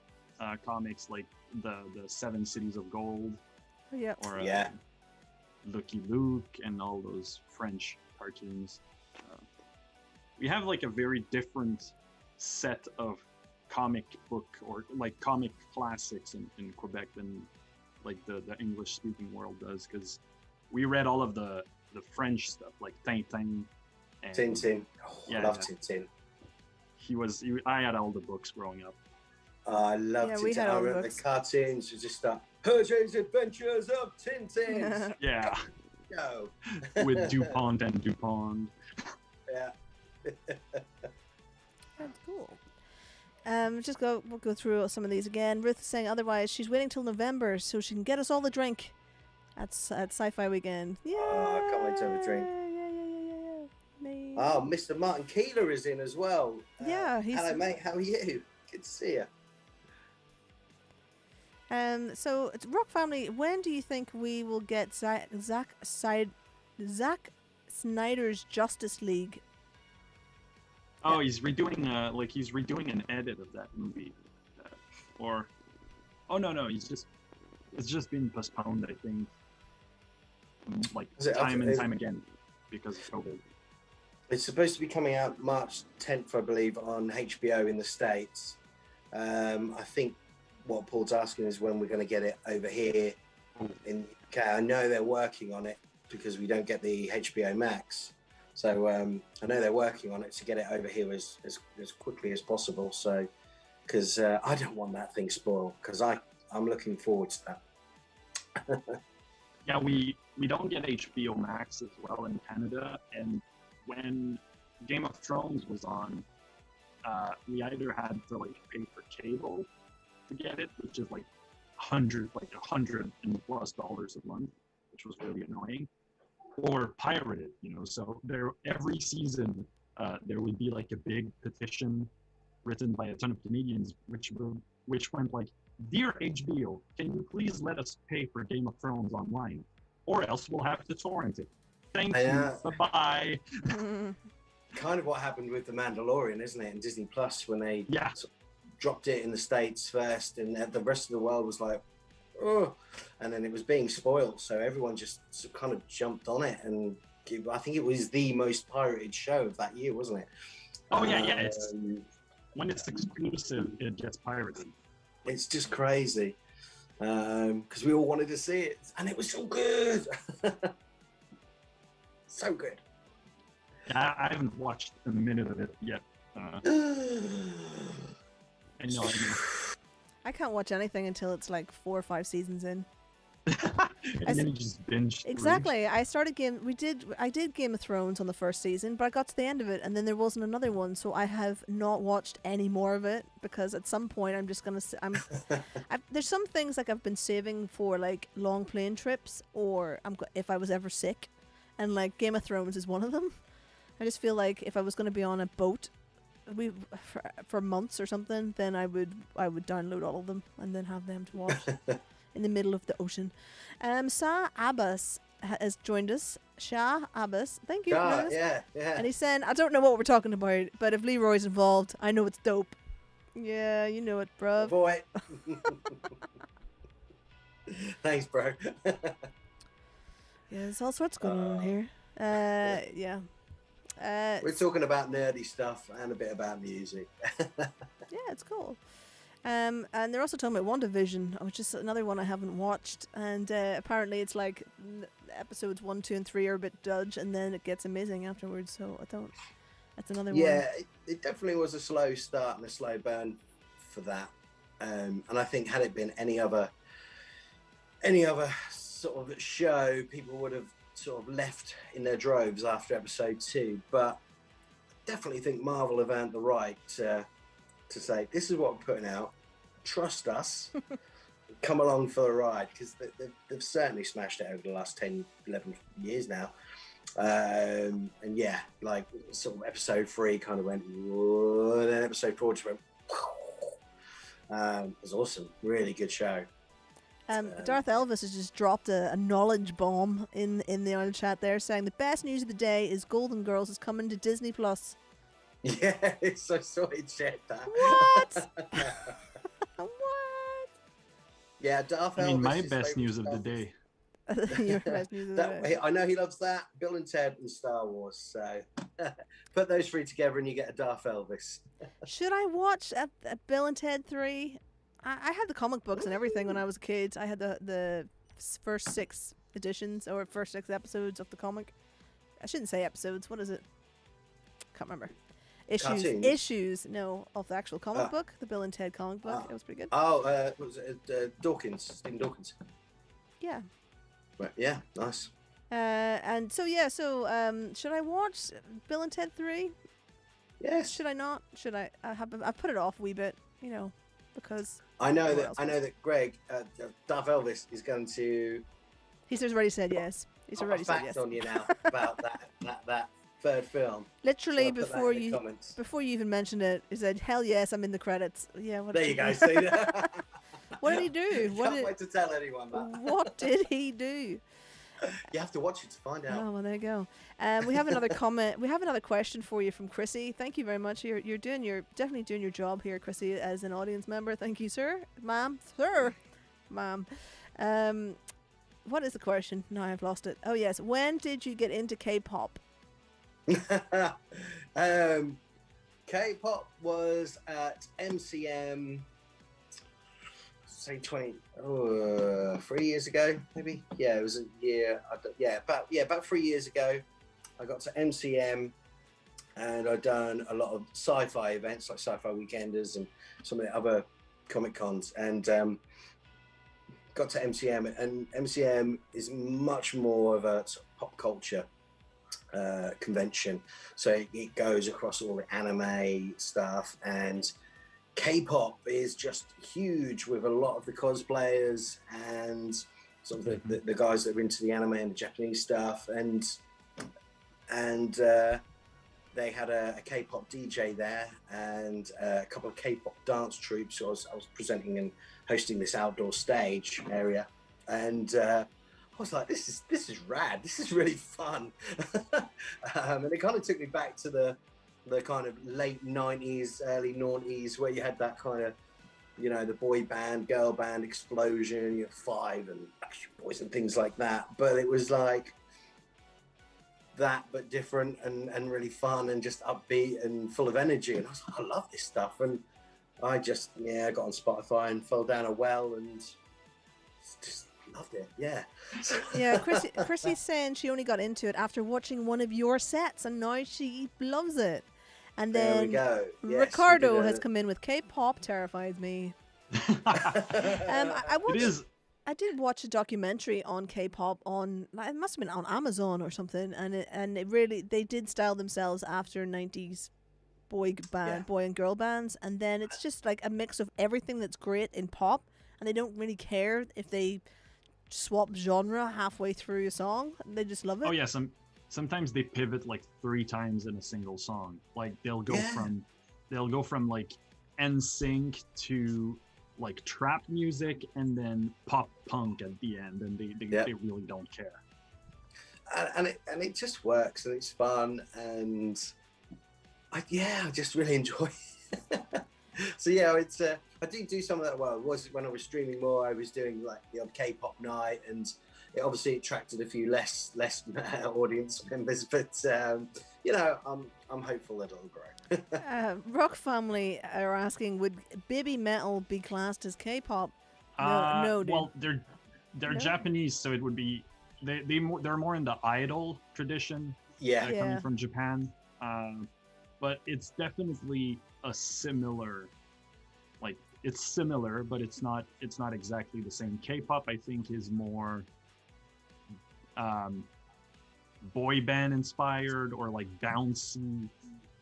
comics, like the Seven Cities of Gold. Yeah. Or Lucky Luke and all those French cartoons. we have like a very different set of comic book or like comic classics in Quebec than like the English speaking world does, because we read all of the French stuff like Tintin and Tintin. Oh, I love Tintin. I had all the books growing up. I love Yeah, Tintin. we had I all the remember books. the cartoons were just Hergé's Adventures of Tintin. Yeah. Go. With Dupont and Dupont. Yeah. That's cool. We'll go through some of these again. Ruth is saying otherwise she's waiting till November so she can get us all the drink at Sci-Fi Weekend. Yeah. Oh, I can't wait to have a drink. Yeah. Oh, Mr. Martin Keeler is in as well. Yeah, hello, mate. How are you? Good to see you. So Rock Family, when do you think we will get Zack Snyder's Justice League? Oh, he's redoing an edit of that movie, no, it's just been postponed, I think, like time and time again because of COVID. It's supposed to be coming out March 10th, I believe, on HBO in the States. I think what Paul's asking is when we're going to get it over here in UK. I know they're working on it because we don't get the HBO Max. So I know they're working on it to get it over here as quickly as possible. So, because I don't want that thing spoiled, because I'm looking forward to that. Yeah, we don't get HBO Max as well in Canada, and when Game of Thrones was on, we either had to like pay for cable to get it, which is like $100+ a month, which was really annoying, or pirated, so every season there would be like a big petition written by a ton of Canadians which went like, "Dear HBO, can you please let us pay for Game of Thrones online, or else we'll have to torrent it. Thank you, bye-bye." Kind of what happened with The Mandalorian, isn't it, in Disney Plus, when they sort of dropped it in the States first, and the rest of the world was like, oh, and then it was being spoiled, so everyone just kind of jumped on it, and I think it was the most pirated show of that year, wasn't it? Oh yeah. When it's exclusive, it gets pirated. It's just crazy, because we all wanted to see it, and it was so good. So good. I haven't watched a minute of it yet. I know. I can't watch anything until it's like 4 or 5 seasons in. And then you just binge. Exactly. I did Game of Thrones on the first season, but I got to the end of it, and then there wasn't another one, so I have not watched any more of it, because at some point I'm just gonna. There's some things like I've been saving for like long plane trips, or if I was ever sick, and like Game of Thrones is one of them. I just feel like if I was going to be on a boat for months or something, then I would download all of them and then have them to watch in the middle of the ocean. Shah Abbas has joined us. Shah Abbas, thank you. Yeah. And he's saying, I don't know what we're talking about, but if Leroy's involved, I know it's dope. Yeah, you know it, bruv. Boy. Thanks, bro. Yeah, there's all sorts going on here. Yeah. We're talking about nerdy stuff and a bit about music. Yeah, it's cool. And they're also talking about WandaVision, which is another one I haven't watched. And apparently it's like episodes 1, 2, and 3 are a bit dodge, and then it gets amazing afterwards. So that's another one. Yeah, it definitely was a slow start and a slow burn for that. And I think had it been any other sort of show, people would have sort of left in their droves after episode 2, but I definitely think Marvel have earned the right to say, this is what we're putting out, trust us, come along for the ride, because they've certainly smashed it over the last 10, 11 years now. And yeah, like sort of episode 3 kind of went, whoa, and then episode 4 just went, it was awesome, really good show. Darth Elvis has just dropped a knowledge bomb in the old chat there, saying the best news of the day is Golden Girls is coming to Disney Plus. Yeah, I saw it check that. What? What? Yeah, Darth Elvis. My best news of the day. Your best news of the day. I know he loves that. Bill and Ted and Star Wars. So put those three together and you get a Darth Elvis. Should I watch a Bill and Ted 3? I had the comic books and everything when I was a kid. I had the first 6 editions or first 6 episodes of the comic. I shouldn't say episodes. What is it? Can't remember. Cartoons? Issues. No, of the actual comic book, the Bill and Ted comic book. It was pretty good. Oh, was it Dawkins? Stephen Dawkins. Yeah. Right. Yeah. Nice. And so should I watch Bill and Ted 3? Yes. Should I not? Should I? I put it off a wee bit, because I know that Greg, Darth Elvis, is going to. He's already said yes. He's already said yes. On you now about that third film. Literally before you even mentioned it, he said, "Hell yes, I'm in the credits." Yeah. There you go. See that? What did he do? Can't wait to tell anyone that. What did he do? You have to watch it to find out. Oh, well, there you go. We have another comment. We have another question for you from Chrissy. Thank you very much. You're definitely doing your job here, Chrissy, as an audience member. Thank you, sir, ma'am, ma'am. What is the question? No, I've lost it. Oh yes, when did you get into K-pop? K-pop was at MCM. Say 3 years ago, maybe. Yeah, it was a year. About 3 years ago, I got to MCM, and I'd done a lot of sci-fi events like Sci Fi Weekenders and some of the other Comic Cons, and got to MCM, and MCM is much more of a sort of pop culture convention. So it goes across all the anime stuff, and K-pop is just huge with a lot of the cosplayers and sort of the guys that are into the anime and the Japanese stuff, and they had a K-pop DJ there and a couple of K-pop dance troupes. So I was presenting and hosting this outdoor stage area, and I was like, this is rad. This is really fun. And it kind of took me back to the kind of late 90s, early 90s, where you had that kind of, the boy band, girl band explosion, you had Five and Backstreet Boys and things like that. But it was like that, but different and really fun and just upbeat and full of energy. And I was like, I love this stuff. And I just, I got on Spotify and fell down a well and just loved it. Yeah. Yeah, Chrissy's saying she only got into it after watching one of your sets, and now she loves it. And then there we go. Yes, Ricardo has come in with K-pop terrifies me. I did watch a documentary on K-pop on, it must have been on Amazon or something, and it really, they did style themselves after 90s boy and girl bands, and then it's just like a mix of everything that's great in pop, and they don't really care if they swap genre halfway through a song. They just love it. Oh yeah, sometimes they pivot like 3 times in a single song. Like they'll go from like NSYNC to like trap music and then pop punk at the end, and they really don't care. And it just works, and it's fun, and I just really enjoy it. So it's I do some of that. Well, it was when I was streaming more, I was doing like the odd K-pop night, and it obviously attracted a few less audience members, but I'm hopeful that it'll grow. Rock Family are asking, would baby metal be classed as K-pop? No, dude. Well, they're Japanese, so it would be they're more in the idol tradition. Coming from Japan, but it's definitely a similar. Like it's similar, but it's not exactly the same. K-pop, I think, is more boy band inspired, or like bouncy,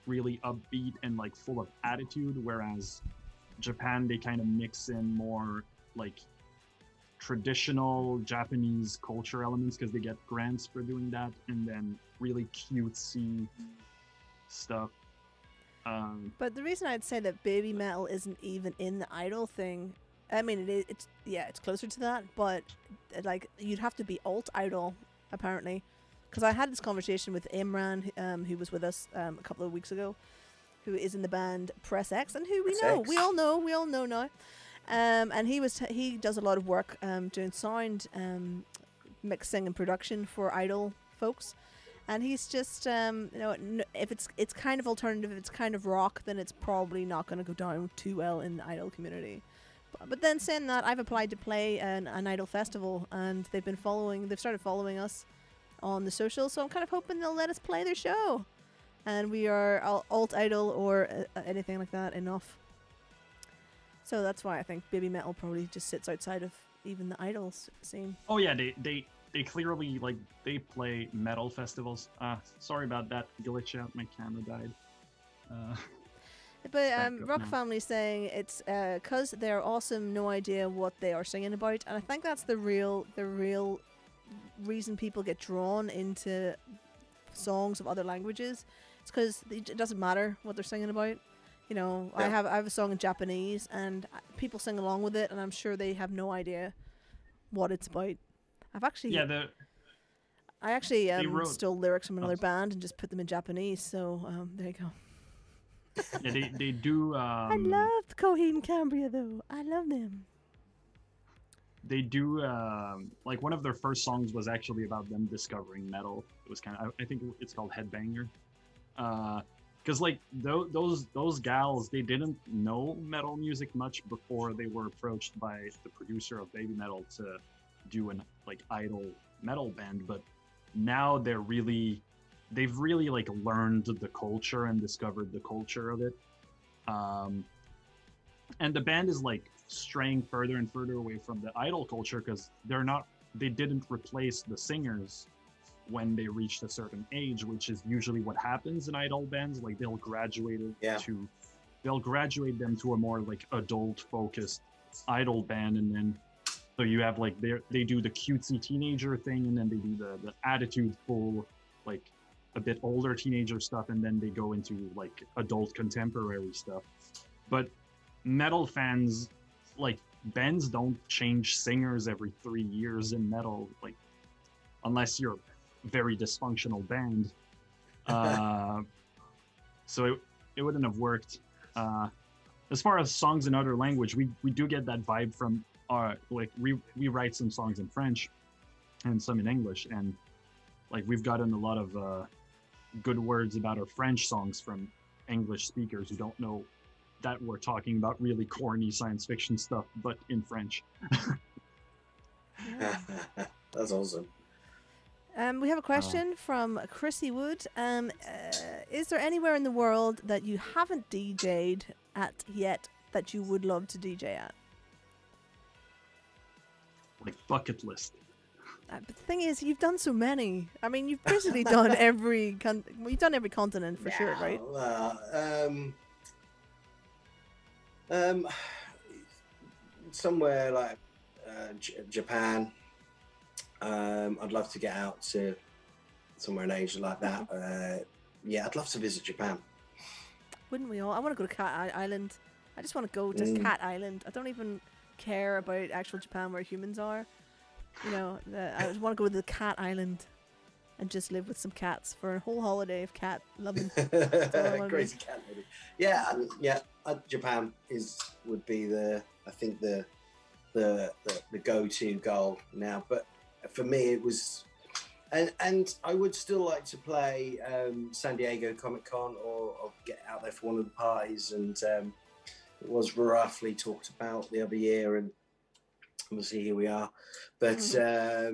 really upbeat and like full of attitude, whereas Japan, they kind of mix in more like traditional Japanese culture elements because they get grants for doing that, and then really cutesy stuff. But the reason I'd say that baby metal isn't even in the idol thing, I mean, it's closer to that, but like you'd have to be alt idol apparently, because I had this conversation with Imran, who was with us a couple of weeks ago, who is in the band Press X, and who we all know now, and he does a lot of work doing sound mixing and production for Idol folks. And he's just, if it's kind of alternative, if it's kind of rock, then it's probably not going to go down too well in the Idol community. But then saying that, I've applied to play an Idol festival, and they've started following us on the socials, so I'm kind of hoping they'll let us play their show. And we are alt Idol or anything like that enough. So that's why I think Baby Metal probably just sits outside of even the Idols scene. Oh yeah, they clearly, like, they play metal festivals. Sorry about that glitch out. My camera died. But Rock Family's saying it's because they're awesome, no idea what they are singing about. And I think that's the real reason people get drawn into songs of other languages. It's because it doesn't matter what they're singing about. You know, yeah. I have a song in Japanese, and people sing along with it, and I'm sure they have no idea what it's about. I actually stole lyrics from another band and just put them in Japanese. So there you go. Yeah, they do. I loved Coheed and Cambria though. I love them. They do like one of their first songs was actually about them discovering metal. It was I think it's called Headbanger. Because like those gals, they didn't know metal music much before they were approached by the producer of Baby Metal to do an like idol metal band, but now they've really like learned the culture and discovered the culture of it, and the band is like straying further and further away from the idol culture because they didn't replace the singers when they reached a certain age, which is usually what happens in idol bands. Like they'll graduate them to a more like adult focused idol band, and then so you have like they do the cutesy teenager thing, and then they do the attitude full like a bit older teenager stuff, and then they go into like adult contemporary stuff. But metal fans, like bands don't change singers every 3 years in metal, like unless you're a very dysfunctional band. So it wouldn't have worked. As far as songs in other language, we do get that vibe from like we write some songs in French and some in English, and like we've gotten a lot of good words about our French songs from English speakers who don't know that we're talking about really corny science fiction stuff, but in French. That's awesome. We have a question from Chrissy Wood. Is there anywhere in the world that you haven't DJ'd at yet that you would love to DJ at? Like bucket list. But the thing is, you've done so many. I mean, you've basically done every you've done every continent for sure, right? Somewhere like Japan. I'd love to get out to somewhere in Asia like that. Yeah, I'd love to visit Japan. Wouldn't we all? I want to go to Cat Island. I just want to go to Cat Island. I don't even care about actual Japan where humans are. You know, I just want to go to the Cat Island and just live with some cats for a whole holiday of cat loving. Crazy cat lady. Yeah, Japan would be the go-to goal now. But for me, it was, and I would still like to play San Diego Comic Con or get out there for one of the parties. And it was roughly talked about the other year, and obviously here we are. But I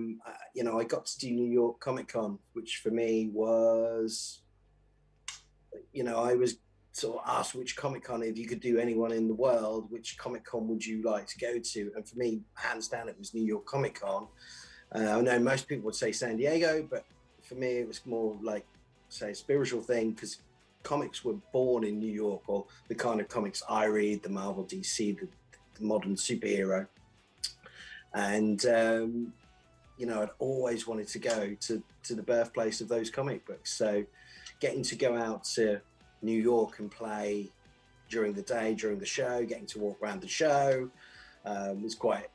got to do New York Comic Con, which for me was, I was sort of asked which Comic Con, if you could do anyone in the world, which Comic Con would you like to go to? And for me, hands down, it was New York Comic Con. I know most people would say San Diego, but for me, it was more like, say, a spiritual thing, because comics were born in New York, or the kind of comics I read, the Marvel, DC, the modern superhero. And, I'd always wanted to go to the birthplace of those comic books. So getting to go out to New York and play during the day, during the show, getting to walk around the show was quite,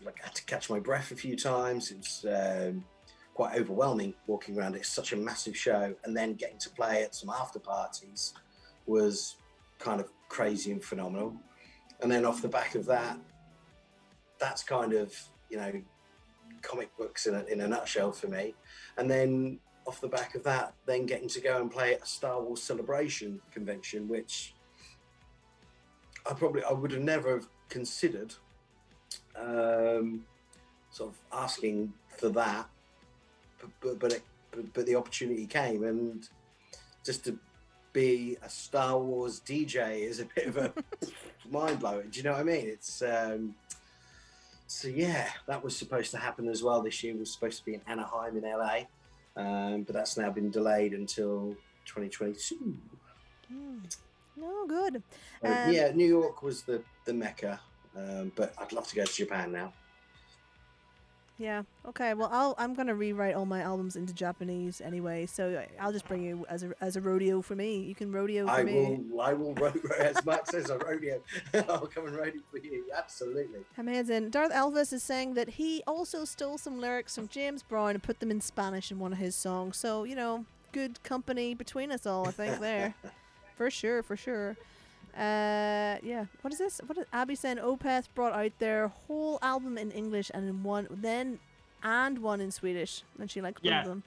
like, I had to catch my breath a few times. It was quite overwhelming walking around. It's such a massive show. And then getting to play at some after parties was kind of crazy and phenomenal. And then off the back of that, that's kind of, comic books in a nutshell for me. And then off the back of that, then getting to go and play at a Star Wars Celebration convention, which I would have never have considered sort of asking for that, but the opportunity came, and just to be a Star Wars DJ is a bit of a mind blowing. Do you know what I mean? It's so yeah, that was supposed to happen as well this year. It was supposed to be in Anaheim in LA, but that's now been delayed until 2022. No, good. Yeah, New York was the mecca, but I'd love to go to Japan now. Yeah. Okay. Well, I'm gonna rewrite all my albums into Japanese anyway, so I'll just bring you as a rodeo for me. You can rodeo for me. I will as Max says, a rodeo. I'll come and rodeo for you. Absolutely. Amazing. Darth Elvis is saying that he also stole some lyrics from James Brown and put them in Spanish in one of his songs. So good company between us all, I think there, for sure. Yeah. What is this? What is Abby saying? Opeth brought out their whole album in English and one in Swedish, and she liked both of them.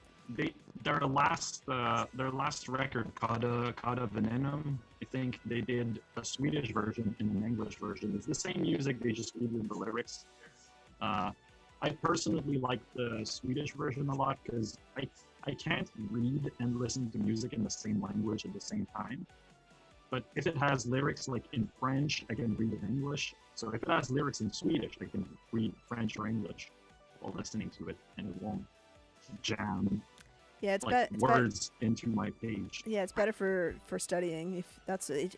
Their last record, Kada Venenum, I think they did a Swedish version and an English version. It's the same music, they just redid the lyrics. I personally like the Swedish version a lot because I can't read and listen to music in the same language at the same time. But if it has lyrics like in French, I can read it in English. So if it has lyrics in Swedish, I can read French or English while listening to it, and it won't jam words into my page. Yeah, it's better for studying.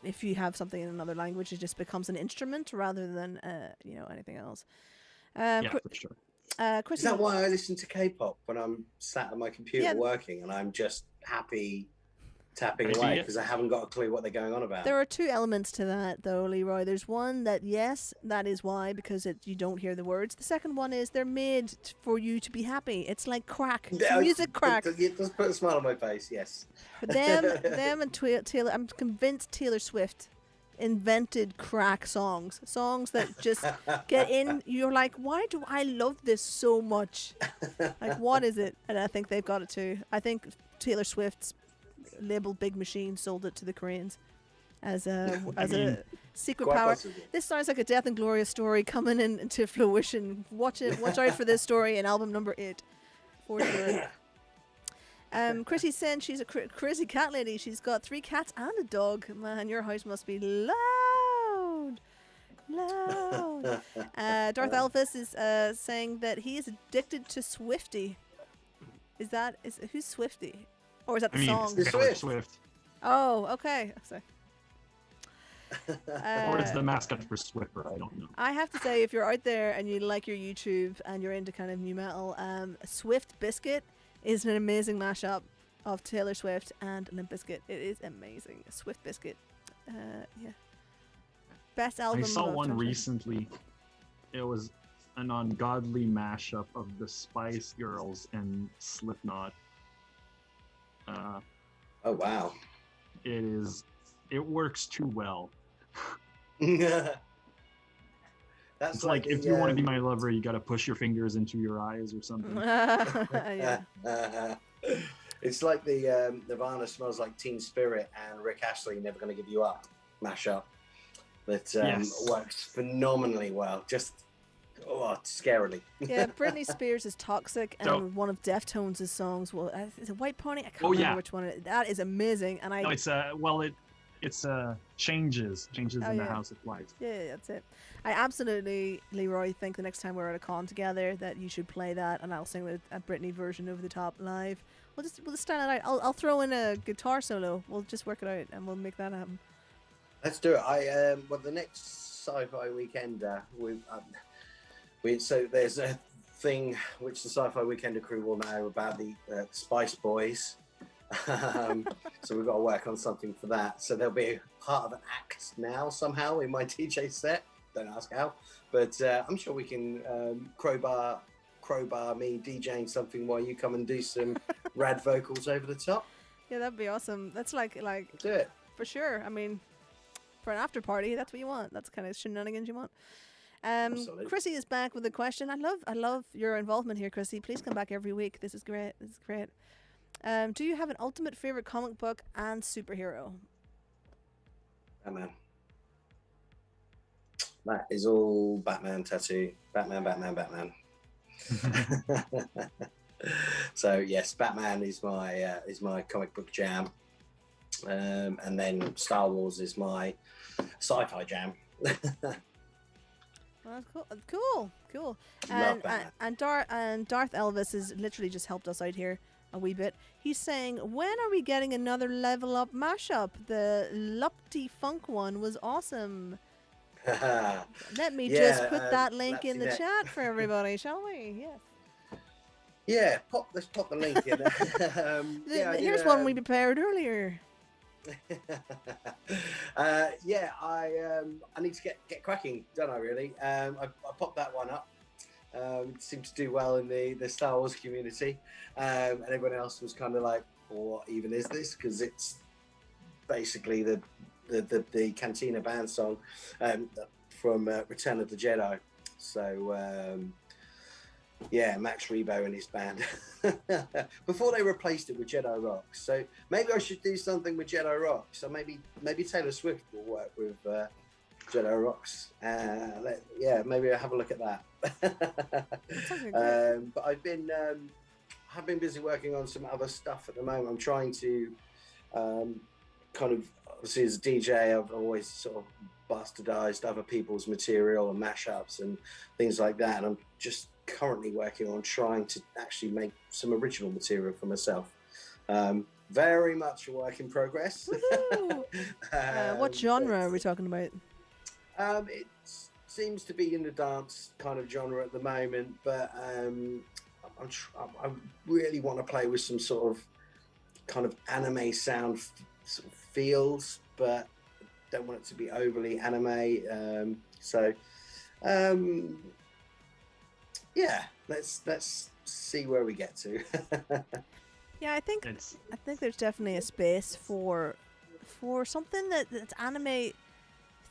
If you have something in another language, it just becomes an instrument rather than anything else. Yeah, for sure. Is that why I listen to K-pop when I'm sat at my computer working and I'm just happy tapping away because I haven't got a clue what they're going on about? There are two elements to that, though, Leroy. There's one that, yes, that is why, because you don't hear the words. The second one is they're made for you to be happy. It's like crack. It's music crack. It does put a smile on my face, yes. Them and Taylor, I'm convinced Taylor Swift invented crack songs that just get in. You're like, why do I love this so much? Like, what is it? And I think they've got it too. I think Taylor Swift's label Big Machine sold it to the Koreans as a secret power. Possible. This sounds like a Death Ingloria story coming into fruition. Watch out for this story in album number 8 for sure. Chrissy's saying she's a crazy cat lady. She's got 3 cats and a dog. Man, your house must be loud. Darth Elvis is saying that he is addicted to Swifty. Who's Swifty? Or is that the song? Taylor Swift. Oh, okay. Sorry. Or it's the mascot for Swiffer, I don't know. I have to say, if you're out there and you like your YouTube and you're into kind of new metal, Swift Biscuit is an amazing mashup of Taylor Swift and Limp Bizkit. It is amazing. Swift Biscuit. Yeah. Best album. I saw one recently. It was an ungodly mashup of the Spice Girls and Slipknot. Oh wow! It works too well. That's like if you want to be my lover, you got to push your fingers into your eyes or something. Yeah. It's like the Nirvana Smells Like Teen Spirit and Rick Astley Never Gonna Give You Up mashup that works phenomenally well. Just scarily. Yeah, Britney Spears is Toxic, and one of Deftones' songs. Well, is it White Pony? I can't remember which one. That is amazing, and it's Changes in the House of Light. Yeah, that's it. I absolutely, Leroy, think the next time we're at a con together that you should play that, and I'll sing a Britney version over the top live. We'll just style it out. I'll throw in a guitar solo. We'll just work it out, and we'll make that happen. Let's do it. The next Sci-Fi Weekender so there's a thing which the Sci-Fi Weekender crew will know about the Spice Boys. So we've got to work on something for that. So there'll be part of an act now somehow in my DJ set. Don't ask how, but I'm sure we can crowbar me DJing something while you come and do some rad vocals over the top. Yeah, that'd be awesome. That's like do it for sure. I mean, for an after party, that's what you want. That's the kind of shenanigans you want. Absolutely. Chrissy is back with a question. I love your involvement here, Chrissy. Please come back every week. This is great. Do you have an ultimate favorite comic book and superhero? Batman. That is all Batman tattoo. Batman. So yes, Batman is my comic book jam, and then Star Wars is my sci-fi jam. Well, that's cool. Love And Darth Elvis has literally just helped us out here a wee bit. He's saying, when are we getting another Level Up mashup? The Lupti Funk one was awesome. Let me just put that link in the chat for everybody, shall we? Yes. Yeah, let's pop the link in. Here's one we prepared earlier. I need to get cracking, don't I? Really, I popped that one up. It seemed to do well in the Star Wars community, and everyone else was kind of like, well, "What even is this?" Because it's basically the Cantina band song from Return of the Jedi. So Max Rebo and his band before they replaced it with Jedi Rocks. So maybe I should do something with Jedi Rocks. So maybe Taylor Swift will work with Jedi Rocks. Maybe I'll have a look at that. But I've been busy working on some other stuff at the moment. I'm trying to kind of, obviously as a DJ, I've always sort of bastardized other people's material and mashups and things like that, and I'm just currently working on trying to actually make some original material for myself. Very much a work in progress. What genre are we talking about? It seems to be in the dance kind of genre at the moment, but I really want to play with some sort of kind of anime sound sort of feels, but don't want it to be overly anime. Let's see where we get to. Yeah, I think there's definitely a space for something that's anime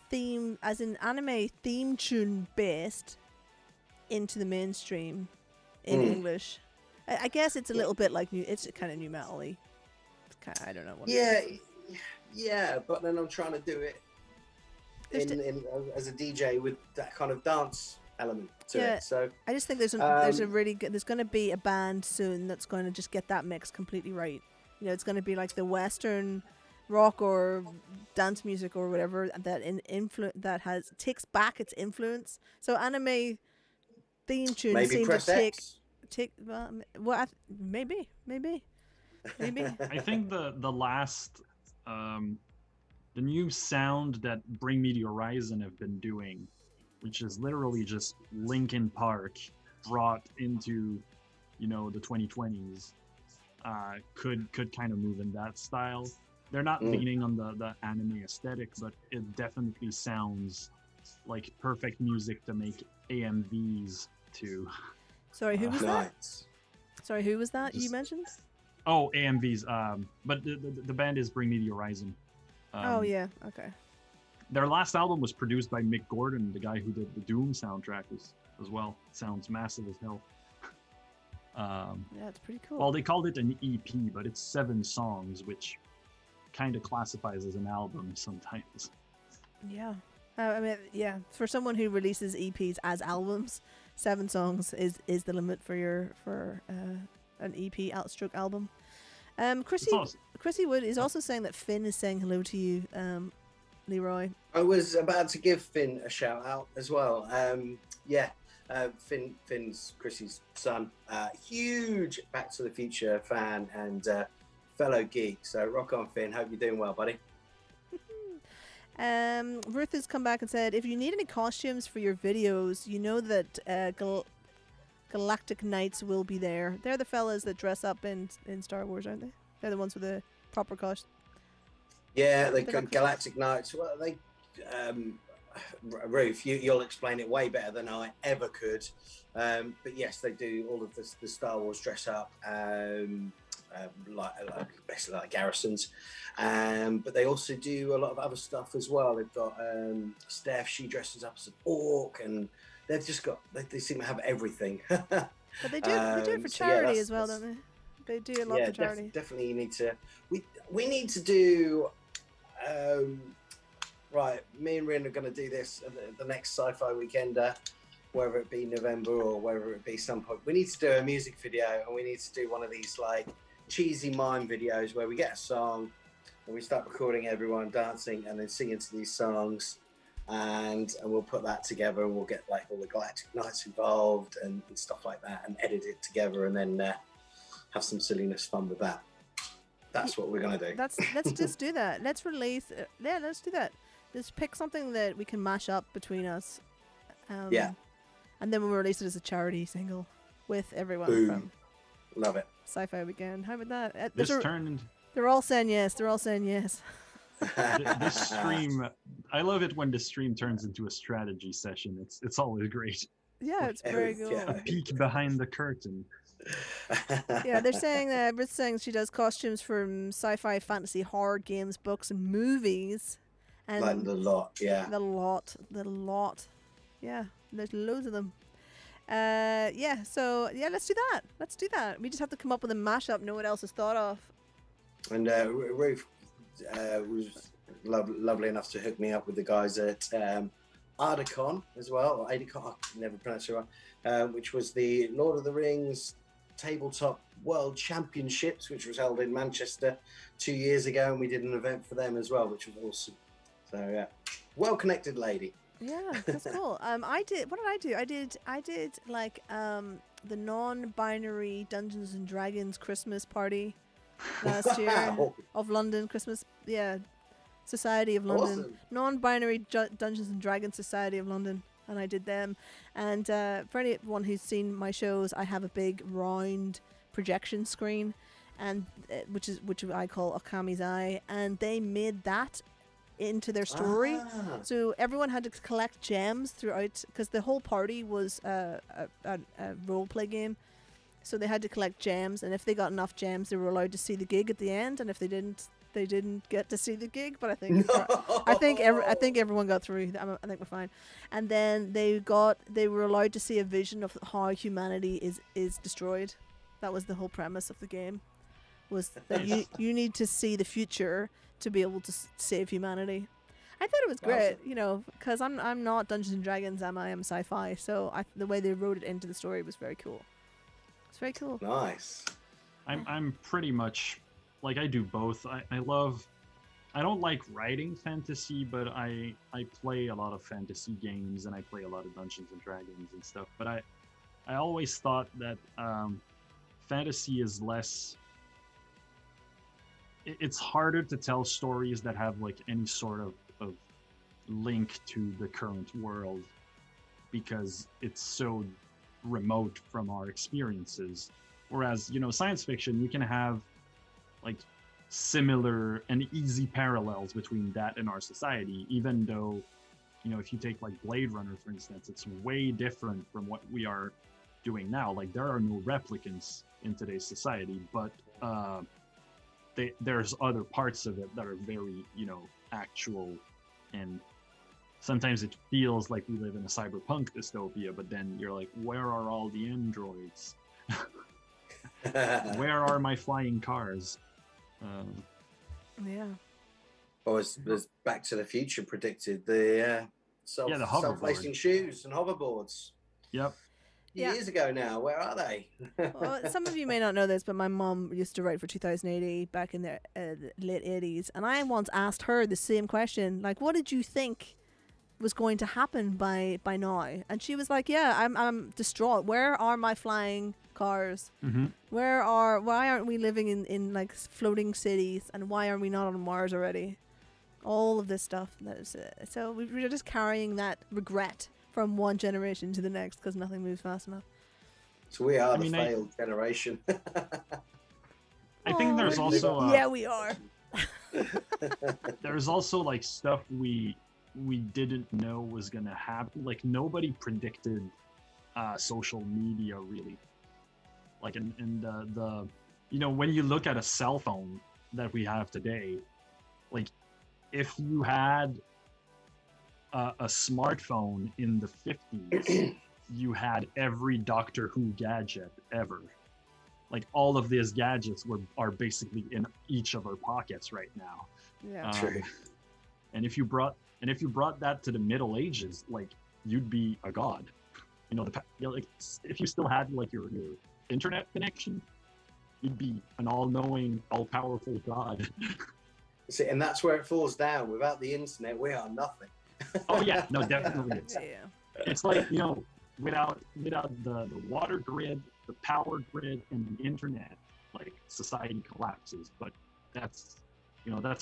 theme, as in anime theme tune based into the mainstream in English. I guess it's a little bit like it's kind of new metal-y. I don't know what. Yeah, but then I'm trying to do it as a DJ with that kind of dance element to it. So I just think there's going to be a band soon that's going to just get that mix completely right. You know, it's going to be like the Western rock or dance music or whatever that takes back its influence. So anime theme tunes seem to take maybe. I think the last the new sound that Bring Me the Horizon have been doing, which is literally just Linkin Park brought into, the 2020s, could kind of move in that style. They're not leaning on the anime aesthetic, but it definitely sounds like perfect music to make AMVs to. Sorry, who was that? Nice. Sorry, who was that you mentioned? Oh, AMVs. But the band is Bring Me the Horizon. Oh yeah, okay. Their last album was produced by Mick Gordon, the guy who did the Doom soundtrack as well. Sounds massive as hell. Yeah, it's pretty cool. Well, they called it an EP, but it's 7 songs, which kind of classifies as an album sometimes. Yeah. For someone who releases EPs as albums, 7 songs is the limit for an EP stroke album. Chrissy Wood is also saying that Finn is saying hello to you, Leroy. I was about to give Finn a shout out as well. Finn's Chrissy's son, huge Back to the Future fan and fellow geek. So rock on, Finn. Hope you're doing well, buddy. Ruth has come back and said, if you need any costumes for your videos, you know that Galactic Knights will be there. They're the fellas that dress up in Star Wars, aren't they? They're the ones with the proper costume. Yeah, the Galactic Knights. Well, they, Ruth, you'll explain it way better than I ever could. But yes, they do all of the Star Wars dress up. basically like garrisons. But they also do a lot of other stuff as well. They've got Steph, she dresses up as an orc, and they've just got, they seem to have everything. But they do it for charity as well, don't they? They do a lot for charity. Definitely need to. We need to do. Right, me and Rin are going to do this at the next Sci-Fi Weekender, whether it be November or whether it be some point. We need to do a music video, and we need to do one of these like cheesy mime videos where we get a song and we start recording everyone dancing and then singing to these songs, and we'll put that together, and we'll get like all the Galactic Knights involved and stuff like that, and edit it together, and then have some silliness fun with that. That's what we're gonna do. Let's just do that. Let's release. Let's do that. Just pick something that we can mash up between us. And then we'll release it as a charity single with everyone from Love it. Sci-Fi Weekend. How about that? They're all saying yes. They're all saying yes. This stream, I love it when the stream turns into a strategy session. It's always great. Yeah, it's very cool. A peek behind the curtain. Yeah, they're saying Brit's saying she does costumes from sci-fi, fantasy, horror games, books, and movies. And like the lot, yeah. The lot. Yeah, there's loads of them. So let's do that. We just have to come up with a mashup no one else has thought of. And Ruth was lovely enough to hook me up with the guys at Ardacon as well, or Adacon, I never pronounce it right, which was the Lord of the Rings Tabletop World Championships, which was held in Manchester 2 years ago, and we did an event for them as well, which was awesome. So yeah, well-connected lady. Yeah, that's cool. What did I do? I did like the non-binary Dungeons and Dragons Christmas party last year of London Christmas. Yeah, Society of London, awesome. Non-binary Dungeons and Dragons Society of London, and I did them. And for anyone who's seen my shows, I have a big round projection screen, and which I call Okami's Eye, and they made that into their story. So everyone had to collect gems throughout, because the whole party was a role play game. So they had to collect gems, and if they got enough gems, they were allowed to see the gig at the end. And if they didn't, they didn't get to see the gig. But I think everyone got through. I think we're fine. And then they were allowed to see a vision of how humanity is destroyed. That was the whole premise of the game, was that you need to see the future to be able to save humanity. I thought it was great, because I'm not Dungeons and Dragons, I am sci-fi, so the way they wrote it into the story was very cool. It's very cool. Nice. I'm pretty much like, I do both. I don't like writing fantasy, but I play a lot of fantasy games, and I play a lot of Dungeons and Dragons and stuff. But I always thought that fantasy is less. It's harder to tell stories that have like any sort of link to the current world, because it's so remote from our experiences. Whereas, science fiction, you can have like similar and easy parallels between that and our society, even though, if you take like Blade Runner, for instance, it's way different from what we are doing now. Like, there are no replicants in today's society, but there's other parts of it that are very, actual, and sometimes it feels like we live in a cyberpunk dystopia, but then you're like, where are all the androids? Where are my flying cars? Yeah. Or as Back to the Future predicted, the self-lacing shoes and hoverboards. Yep. Years ago now, where are they? Well, some of you may not know this, but my mom used to write for 2080 back in the late 80s, and I once asked her the same question, like, what did you think was going to happen by now? And she was like, yeah, I'm distraught. Where are my flying cars? Mm-hmm. Why aren't we living in like floating cities, and why are we not on Mars already? All of this stuff. So we're just carrying that regret from one generation to the next, because nothing moves fast enough. So we are the failed generation. I think there's also yeah, we are. There's also like stuff we didn't know was gonna happen. Like, nobody predicted social media, really. Like, in when you look at a cell phone that we have today, like if you had a smartphone in the 50s, you had every Doctor Who gadget ever. Like all of these gadgets are basically in each of our pockets right now. Yeah. True. And if you brought that to the Middle Ages, like you'd be a god. Like if you still had like your internet connection, you'd be an all-knowing, all-powerful god. See, and that's where it falls down. Without the internet, we are nothing. Oh yeah, no, definitely. Yeah. It's like, without the water grid, the power grid, and the internet, like society collapses. But that's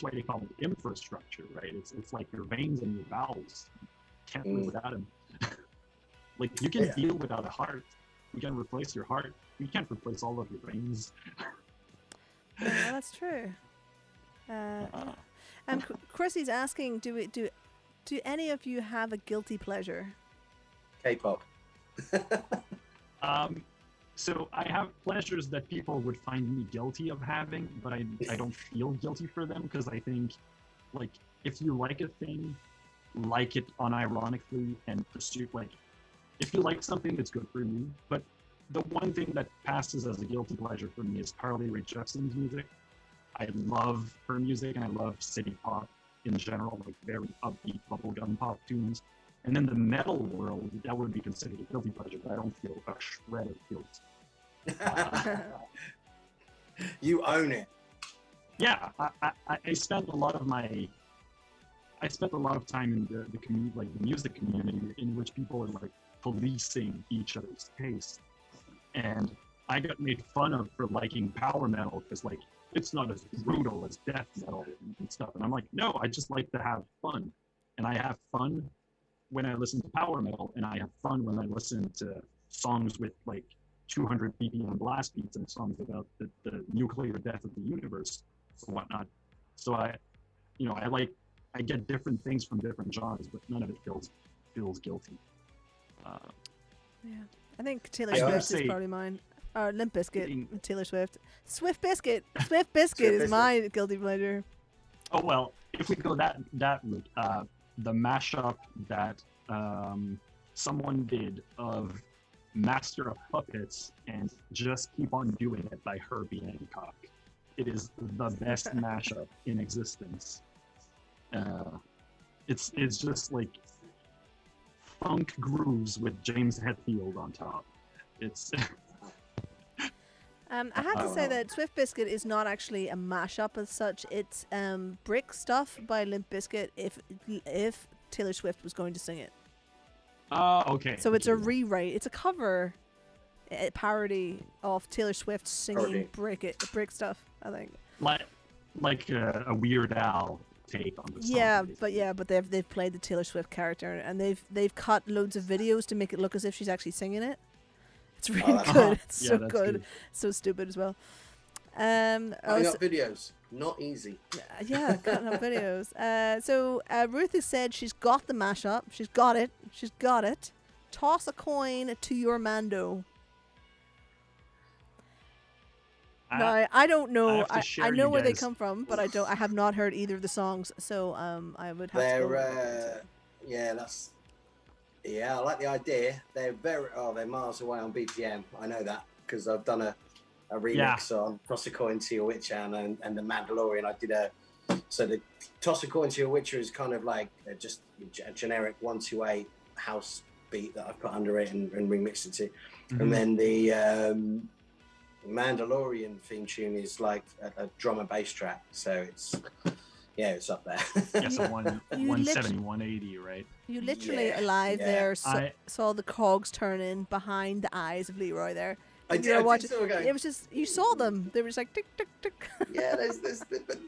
why they call it infrastructure, right? It's like your veins and your valves. You can't live without them. Like you can deal without a heart. You can replace your heart. You can't replace all of your veins. Yeah, that's true. And Chrissy's asking, do any of you have a guilty pleasure? K-pop. So I have pleasures that people would find me guilty of having, but I don't feel guilty for them, because I think, like, if you like a thing, like it unironically and pursue, like, if you like something, it's good for you. But the one thing that passes as a guilty pleasure for me is Carly Rae Jepsen's music. I love her music, and I love city pop in general, like very upbeat bubblegum pop tunes. And in the metal world, that would be considered a guilty pleasure, but I don't feel a shred of guilt. You own it. Yeah, I spent a lot of time in the community, like the music community, in which people are like policing each other's taste, and I got made fun of for liking power metal because like it's not as brutal as death metal and stuff. And I'm like, no, I just like to have fun, and I have fun when I listen to power metal, and I have fun when I listen to songs with like 200 BPM blast beats and songs about the nuclear death of the universe and whatnot. So I get different things from different genres, but none of it feels guilty. Yeah, I think Taylor I would Swift say- is probably mine. Or Limp Bizkit, Being- Taylor Swift. Swift Biscuit is my guilty pleasure. Oh well, if we go that route, the mashup that someone did of Master of Puppets and Just Keep on Doing It by Herbie Hancock. It is the best mashup in existence. It's just like funk grooves with James Hetfield on top. It's I have to say that Swift Biscuit is not actually a mashup as such. It's Brick Stuff by Limp Bizkit if Taylor Swift was going to sing it. okay. So it's a rewrite. It's a cover, a parody of Taylor Swift singing Brick Stuff, I think. Like a Weird Al take on the song. But they've played the Taylor Swift character, and they've cut loads of videos to make it look as if she's actually singing it. It's really good. It's so good. So stupid as well. Cutting up videos, not easy. Yeah, cutting up videos. So Ruth has said she's got the mashup. She's got it. Toss a coin to your Mando. No, I don't know. I know where they come from, but I have not heard either of the songs, so I would have to go. I like the idea. They're miles away on BPM. I know that because I've done a remix on Toss a Coin to Your Witcher and the Mandalorian. I did so the Toss a Coin to Your Witcher is kind of like just a generic 128 house beat that I've put under it and remixed it to. Mm-hmm. And then the Mandalorian theme tune is like a drum and bass track. So it's up there. Yes, 170, 180, right? You literally alive there saw the cogs turning behind the eyes of Leroy there. I did. It was just, you saw them. They were just like tick, tick, tick. Yeah, but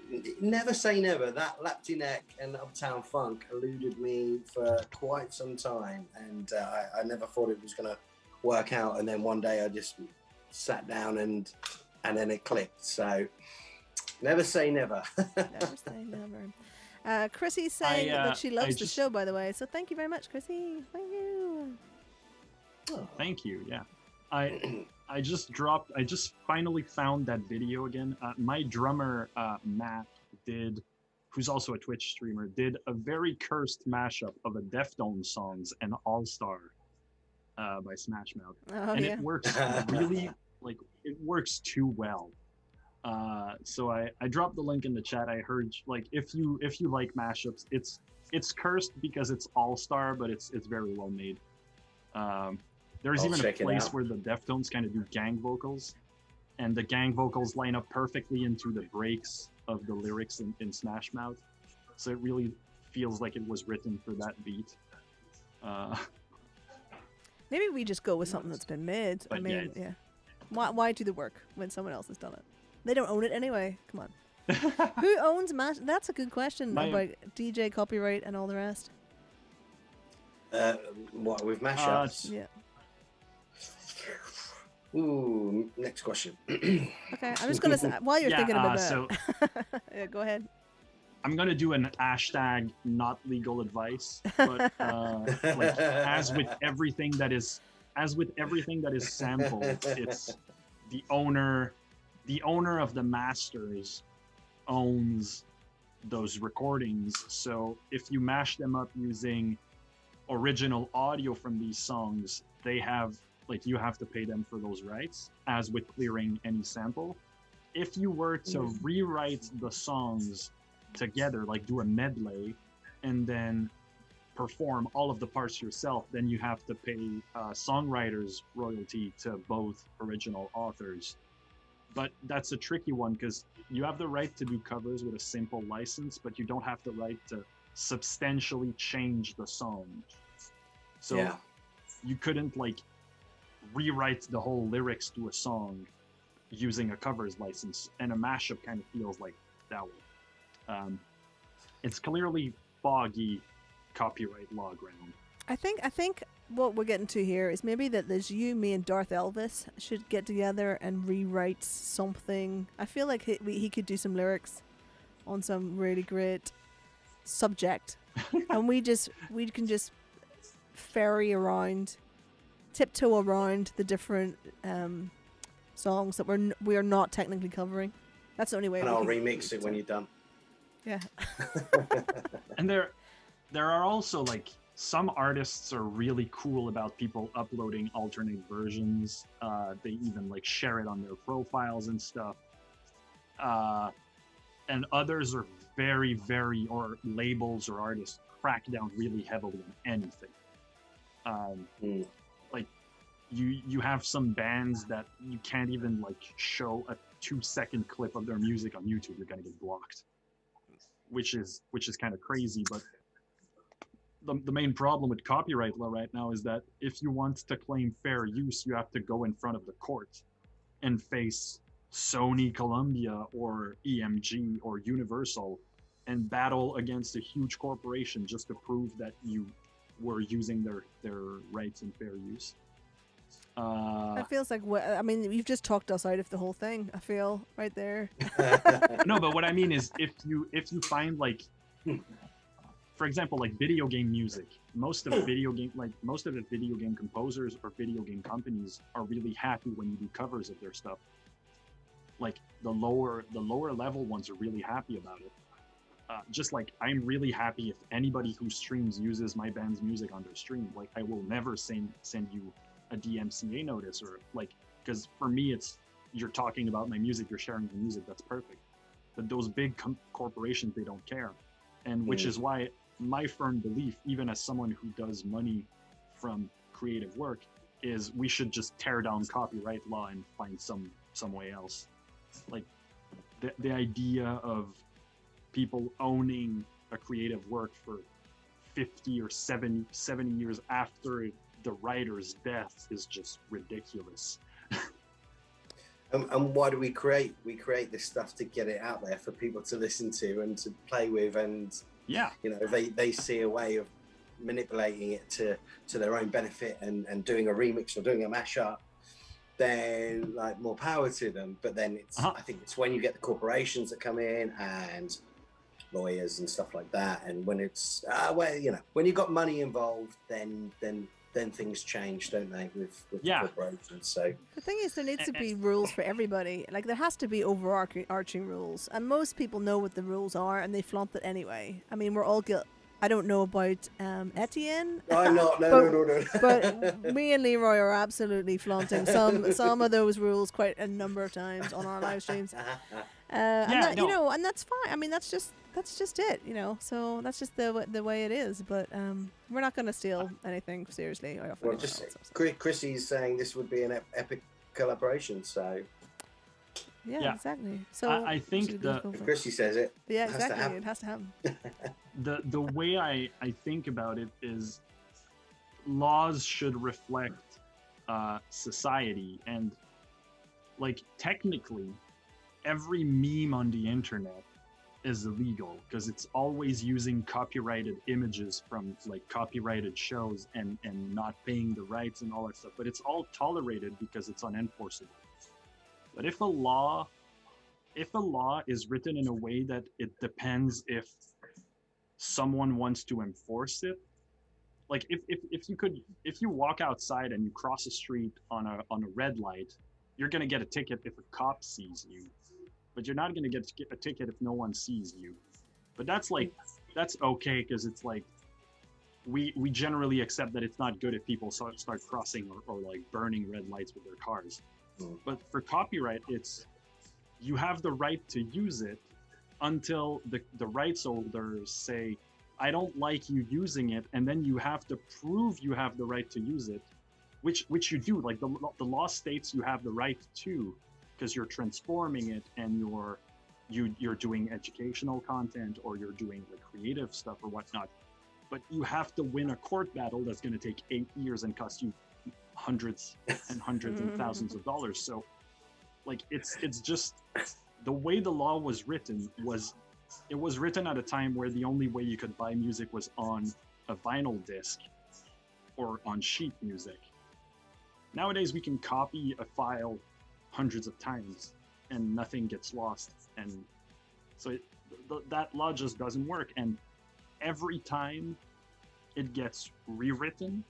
never say never. That Lapty Neck and Uptown Funk eluded me for quite some time, and I never thought it was going to work out. And then one day I just sat down and then it clicked. So never say never. Never say never. Chrissy's saying that she loves the show, by the way. So thank you very much, Chrissy. Thank you. Oh. Thank you. Yeah. I just finally found that video again. My drummer Matt who's also a Twitch streamer, did a very cursed mashup of a Deftones songs and All Star by Smash Mouth, and it works really it works too well. So I dropped the link in the chat. I heard if you like mashups, it's cursed because it's All Star, but it's very well made. There's even a place where the Deftones kind of do gang vocals, and the gang vocals line up perfectly into the breaks of the lyrics in Smash Mouth. So it really feels like it was written for that beat. Maybe we just go with something that's been made. I mean, yeah. Why do the work when someone else has done it? They don't own it anyway. Come on. Who owns Mash? That's a good question about DJ copyright and all the rest. What with mashups? Yeah. Ooh, next question. Okay, I'm just gonna say while you're thinking about that. Yeah, go ahead. I'm gonna do an hashtag not legal advice, but as with everything that is sampled, it's the owner of the masters owns those recordings. So if you mash them up using original audio from these songs, they have you have to pay them for those rights, as with clearing any sample. If you were to rewrite the songs together, do a medley, and then perform all of the parts yourself, then you have to pay songwriters royalty to both original authors. But that's a tricky one because you have the right to do covers with a simple license, but you don't have the right to substantially change the song. So you couldn't rewrite the whole lyrics to a song using a covers license, and a mashup kind of feels like that way. It's clearly foggy copyright law ground. I think what we're getting to here is maybe that there's me and Darth Elvis should get together and rewrite something. I feel like he could do some lyrics on some really great subject, and we can just ferry around, tiptoe around the different songs that we are not technically covering. That's the only way. And I'll remix it when you're done. Yeah. And there are also some artists are really cool about people uploading alternate versions. They even share it on their profiles and stuff. And others are very, very, or labels or artists crack down really heavily on anything. You have some bands that you can't even show a 2-second clip of their music on YouTube. You're gonna get blocked, which is kind of crazy. But the main problem with copyright law right now is that if you want to claim fair use, you have to go in front of the court and face Sony, Columbia, or EMG or Universal and battle against a huge corporation just to prove that you were using their rights and fair use. That feels like you've just talked us out of the whole thing. I feel right there. No, but what I mean is if you find for example, video game music, most of the video game composers or video game companies are really happy when you do covers of their stuff. The lower level ones are really happy about it. Just I'm really happy if anybody who streams uses my band's music on their stream. I will never send you a DMCA notice or because for me you're talking about my music, you're sharing the music, that's perfect. But those big corporations, they don't care, and which is why my firm belief, even as someone who does money from creative work, is we should just tear down copyright law and find some way else. The idea of people owning a creative work for 50 or 70 years after the writer's death is just ridiculous. And why do we create? We create this stuff to get it out there for people to listen to and to play with, and they see a way of manipulating it to their own benefit and doing a remix or doing a mashup, then more power to them. But then I think it's when you get the corporations that come in and lawyers and stuff like that, and when it's when you've got money involved, then then things change, don't they, with Yeah. corporations? So The thing is, there needs to be rules for everybody. Like, there has to be overarching rules, and most people know what the rules are, and they flaunt it anyway. I mean, we're all guilty. I don't know about Étienne. I'm not. No. But me and Leroy are absolutely flaunting some of those rules quite a number of times on our live streams. You know, and that's fine. I mean, that's just it, you know. So that's just the way it is. But we're not going to steal anything seriously. Well, just Chrissy's saying this would be an epic collaboration. So yeah, exactly. So I think if Chrissy says it. Yeah, exactly. It has to happen. The way I think about it is laws should reflect society, and like technically every meme on the internet is illegal because it's always using copyrighted images from like copyrighted shows and not paying the rights and all that stuff, but it's all tolerated because it's unenforceable. But if a law is written in a way that it depends if someone wants to enforce it, like if you walk outside and you cross a street on a red light, you're gonna get a ticket if a cop sees you, but you're not gonna get a ticket if no one sees you. But that's okay because it's like we generally accept that it's not good if people start crossing or like burning red lights with their cars. But for copyright, it's you have the right to use it until the rights holders say, I don't like you using it, and then you have to prove you have the right to use it, which you do. Like the law states you have the right to, because you're transforming it and you're doing educational content or you're doing the creative stuff or whatnot. But you have to win a court battle that's going to take 8 years and cost you hundreds and hundreds and thousands of dollars. So like it's just the way the law was written was written at a time where the only way you could buy music was on a vinyl disc or on sheet music. Nowadays we can copy a file hundreds of times and nothing gets lost, and so that law just doesn't work. And every time it gets rewritten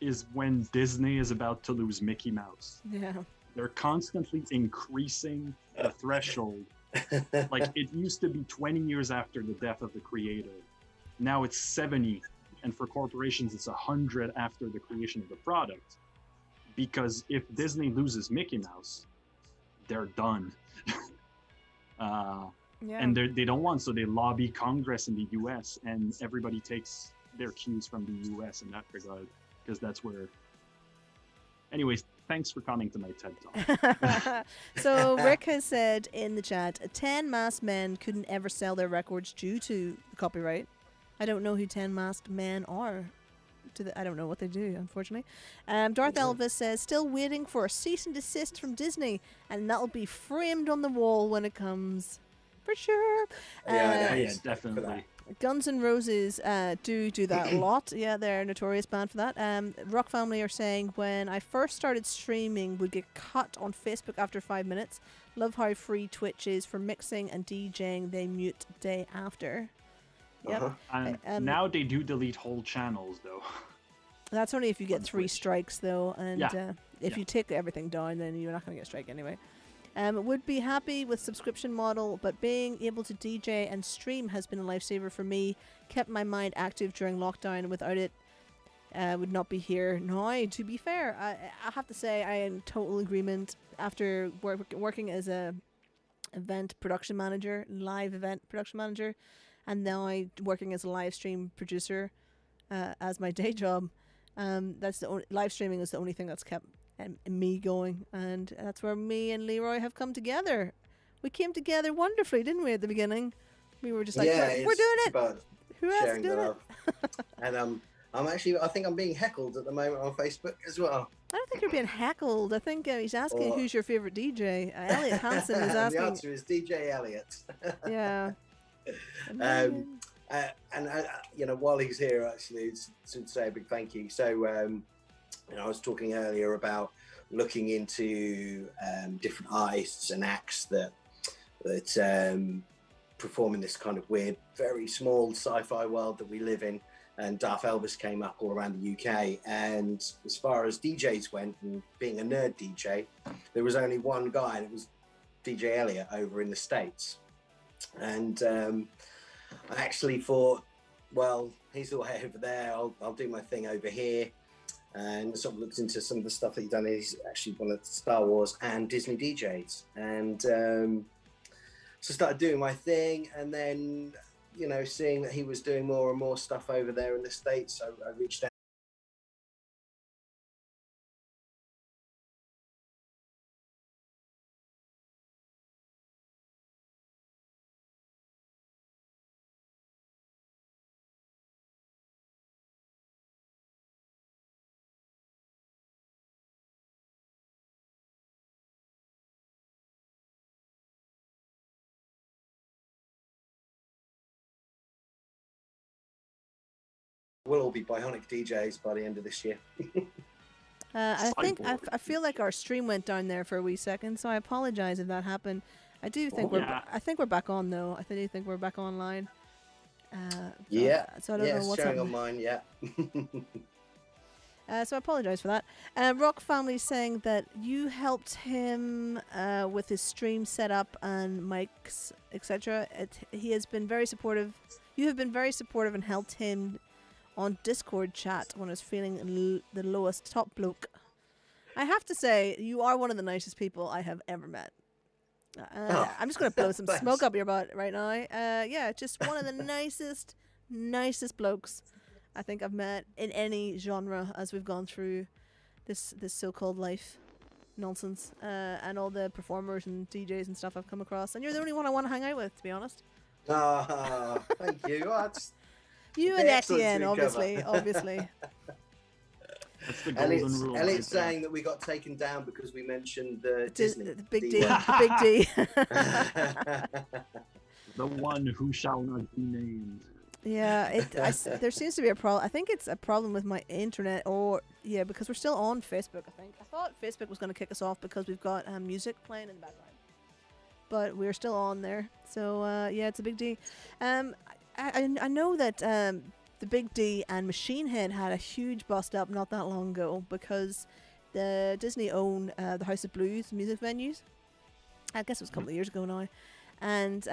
is when Disney is about to lose Mickey Mouse. Yeah. They're constantly increasing the threshold. Like it used to be 20 years after the death of the creator. Now it's 70. And for corporations, it's 100 after the creation of the product. Because if Disney loses Mickey Mouse, they're done. And they don't want, so they lobby Congress in the US, and everybody takes their cues from the US in that regard, because that's where... Anyways, thanks for coming to my TED Talk. So Rick has said in the chat, 10 masked men couldn't ever sell their records due to the copyright. I don't know who 10 masked men are. I don't know what they do, unfortunately. Darth Elvis says, still waiting for a cease and desist from Disney, and that'll be framed on the wall when it comes. For sure. Yeah, definitely. Guns N' Roses do that a lot. Yeah, they're a notorious band for that. Rock Family are saying, when I first started streaming, would get cut on Facebook after 5 minutes. Love how free Twitch is for mixing and DJing. They mute day after. Yep. Now they do delete whole channels, though. That's only if you get 3 strikes, though. And if you take everything down, then you're not going to get a strike anyway. Would be happy with subscription model, but being able to DJ and stream has been a lifesaver for me. Kept my mind active during lockdown. Without it, would not be here now. To be fair, I have to say I am in total agreement. After working as a live event production manager, and now I'm working as a live stream producer as my day job. That's the live streaming is the only thing that's kept me going, and that's where me and Leroy have come together. We came together wonderfully, didn't we, at the beginning? We were just like, we're doing it. Who else is doing it? And I think I'm being heckled at the moment on Facebook as well. I don't think you're being heckled. I think he's asking who's your favorite DJ. Elliot Hansen is asking. The answer is DJ Elliot. Yeah. And while he's here, actually, to say a big thank you. So, I was talking earlier about looking into different artists and acts that perform in this kind of weird, very small sci-fi world that we live in. and Darth Elvis came up all around the UK. And as far as DJs went, and being a nerd DJ, there was only one guy, and it was DJ Elliot over in the States. And I actually thought, well, he's all over there, I'll do my thing over here. And sort of looked into some of the stuff that he'd done. He's actually one of the Star Wars and Disney DJs. And so started doing my thing, and then, you know, seeing that he was doing more and more stuff over there in the States, I reached out. We'll all be bionic DJs by the end of this year. I feel like our stream went down there for a wee second, so I apologize if that happened. I do think I think we're back on though. I do think we're back online. So I don't know what's happening on mine. Yeah. So I apologize for that. Rock Family saying that you helped him with his stream setup and mics, etc. He has been very supportive. You have been very supportive and helped him on Discord chat when I was feeling the lowest top bloke. I have to say, you are one of the nicest people I have ever met. I'm just going to blow some smoke up your butt right now. Yeah, just one of the nicest blokes I think I've met in any genre as we've gone through this so-called life nonsense, and all the performers and DJs and stuff I've come across. And you're the only one I want to hang out with, to be honest. Thank you. You and Etienne, obviously. That's the golden rule. Elliot's saying that we got taken down because we mentioned Disney. The big D. The big D. The one who shall not be named. Yeah, there seems to be a problem. I think it's a problem with my internet, because we're still on Facebook, I think. I thought Facebook was going to kick us off because we've got music playing in the background. But we're still on there. So, it's a big D. I know that the Big D and Machine Head had a huge bust up not that long ago because the Disney own the House of Blues music venues. I guess it was a couple of years ago now. And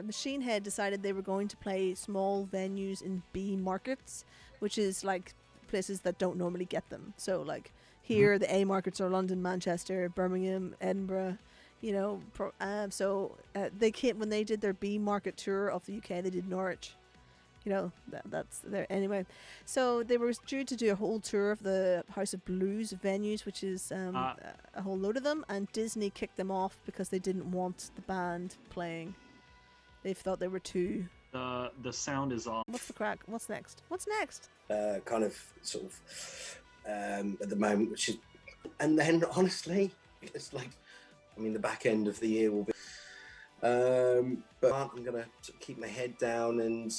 Machine Head decided they were going to play small venues in B markets, which is like places that don't normally get them. So like here, the A markets are London, Manchester, Birmingham, Edinburgh. You know, they came when they did their B market tour of the UK. They did Norwich. You know, that's there anyway. So they were due to do a whole tour of the House of Blues venues, which is a whole load of them. And Disney kicked them off because they didn't want the band playing. They thought they were too. The sound is off. What's the crack? What's next? Kind of sort of at the moment, which is, and then honestly, it's like. I mean, the back end of the year will be, but I'm going to keep my head down and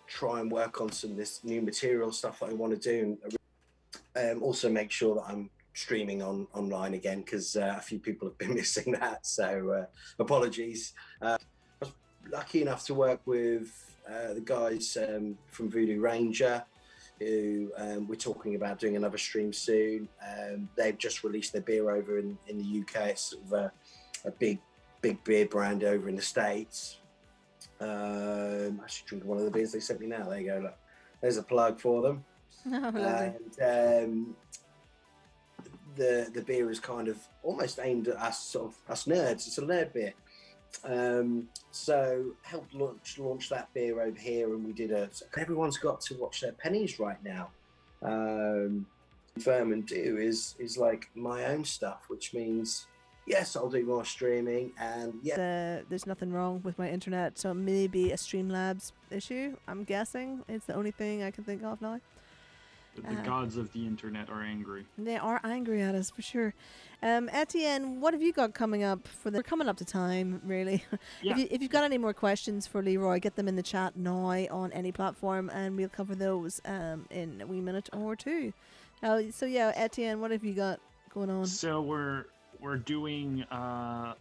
try and work on some of this new material stuff that I want to do, and also make sure that I'm streaming online again because a few people have been missing that. So apologies. I was lucky enough to work with the guys from Voodoo Ranger, who we're talking about doing another stream soon. They've just released their beer over in the UK. It's sort of a big beer brand over in the States. I'm actually drinking one of the beers they sent me now. There you go. Look. There's a plug for them. And the beer is kind of almost aimed at us nerds. It's a nerd beer. So helped launch that beer over here, and we did everyone's got to watch their pennies right now. Confirm and do is like my own stuff, which means yes, I'll do more streaming, and there's nothing wrong with my internet, so maybe a Streamlabs issue. I'm guessing it's the only thing I can think of now. The gods of the internet are angry. They are angry at us for sure. Etienne, what have you got coming up we're coming up to time, really. Yeah. If you've got any more questions for Leroy, get them in the chat now on any platform, and we'll cover those in a wee minute or two. Etienne, what have you got going on? So we're doing a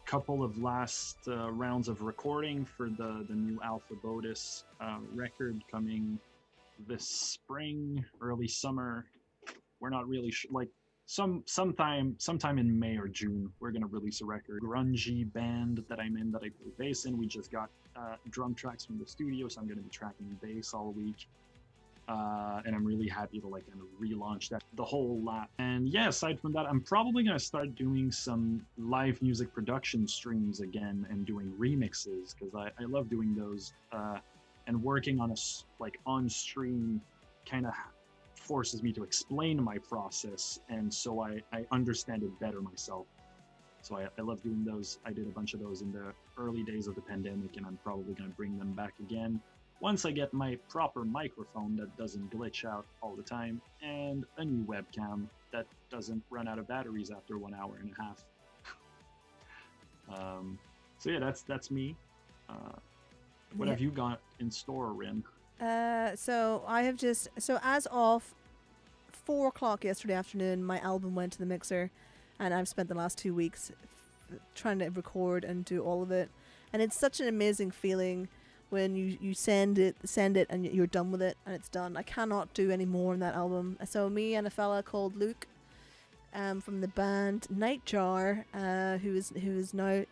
couple of last rounds of recording for the new Alpha Bodis record coming this spring, early summer. We're not really sure, like sometime in May or June, we're gonna release a record. Grungy band that I'm in, that I play bass in. We just got drum tracks from the studio, so I'm gonna be tracking bass all week. And I'm really happy to like kind of relaunch the whole lot. And yeah, aside from that, I'm probably gonna start doing some live music production streams again and doing remixes, because I love doing those. And working on like on stream kind of forces me to explain my process, and so I understand it better myself. So I love doing those. I did a bunch of those in the early days of the pandemic, and I'm probably gonna bring them back again once I get my proper microphone that doesn't glitch out all the time, and a new webcam that doesn't run out of batteries after 1 hour and a half. So yeah, that's me. What have you got in store, Rin? So I have as of 4 o'clock yesterday afternoon, my album went to the mixer, and I've spent the last 2 weeks trying to record and do all of it. And it's such an amazing feeling when you send it and you're done with it and it's done. I cannot do any more on that album. So me and a fella called Luke, from the band Nightjar, who is now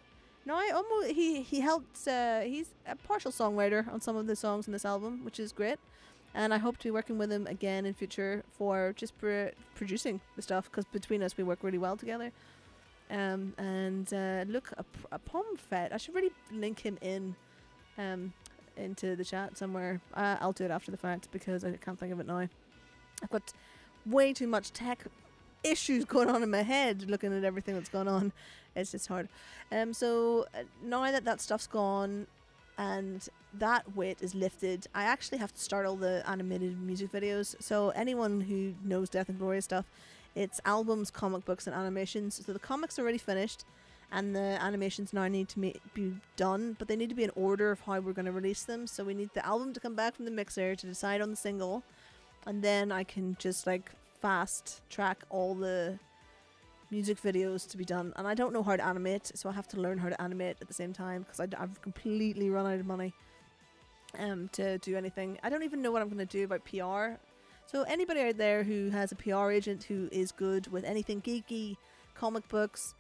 he helped. He's a partial songwriter on some of the songs in this album, which is great. And I hope to be working with him again in future for just producing the stuff, because between us we work really well together. Look, a Pomfet. I should really link him into the chat somewhere. I'll do it after the fact because I can't think of it now. I've got way too much tech issues going on in my head looking at everything that's going on. It's just hard. So now that stuff's gone and that weight is lifted, I actually have to start all the animated music videos. So anyone who knows Death Ingloria stuff, it's albums, comic books, and animations. So the comics are already finished, and the animations now need to be done, but they need to be in order of how we're going to release them. So we need the album to come back from the mixer to decide on the single, and then I can just like fast track all the music videos to be done. And I don't know how to animate, so I have to learn how to animate at the same time, because I've completely run out of money to do anything. I don't even know what I'm going to do about PR. So anybody out there who has a PR agent who is good with anything geeky, comic books,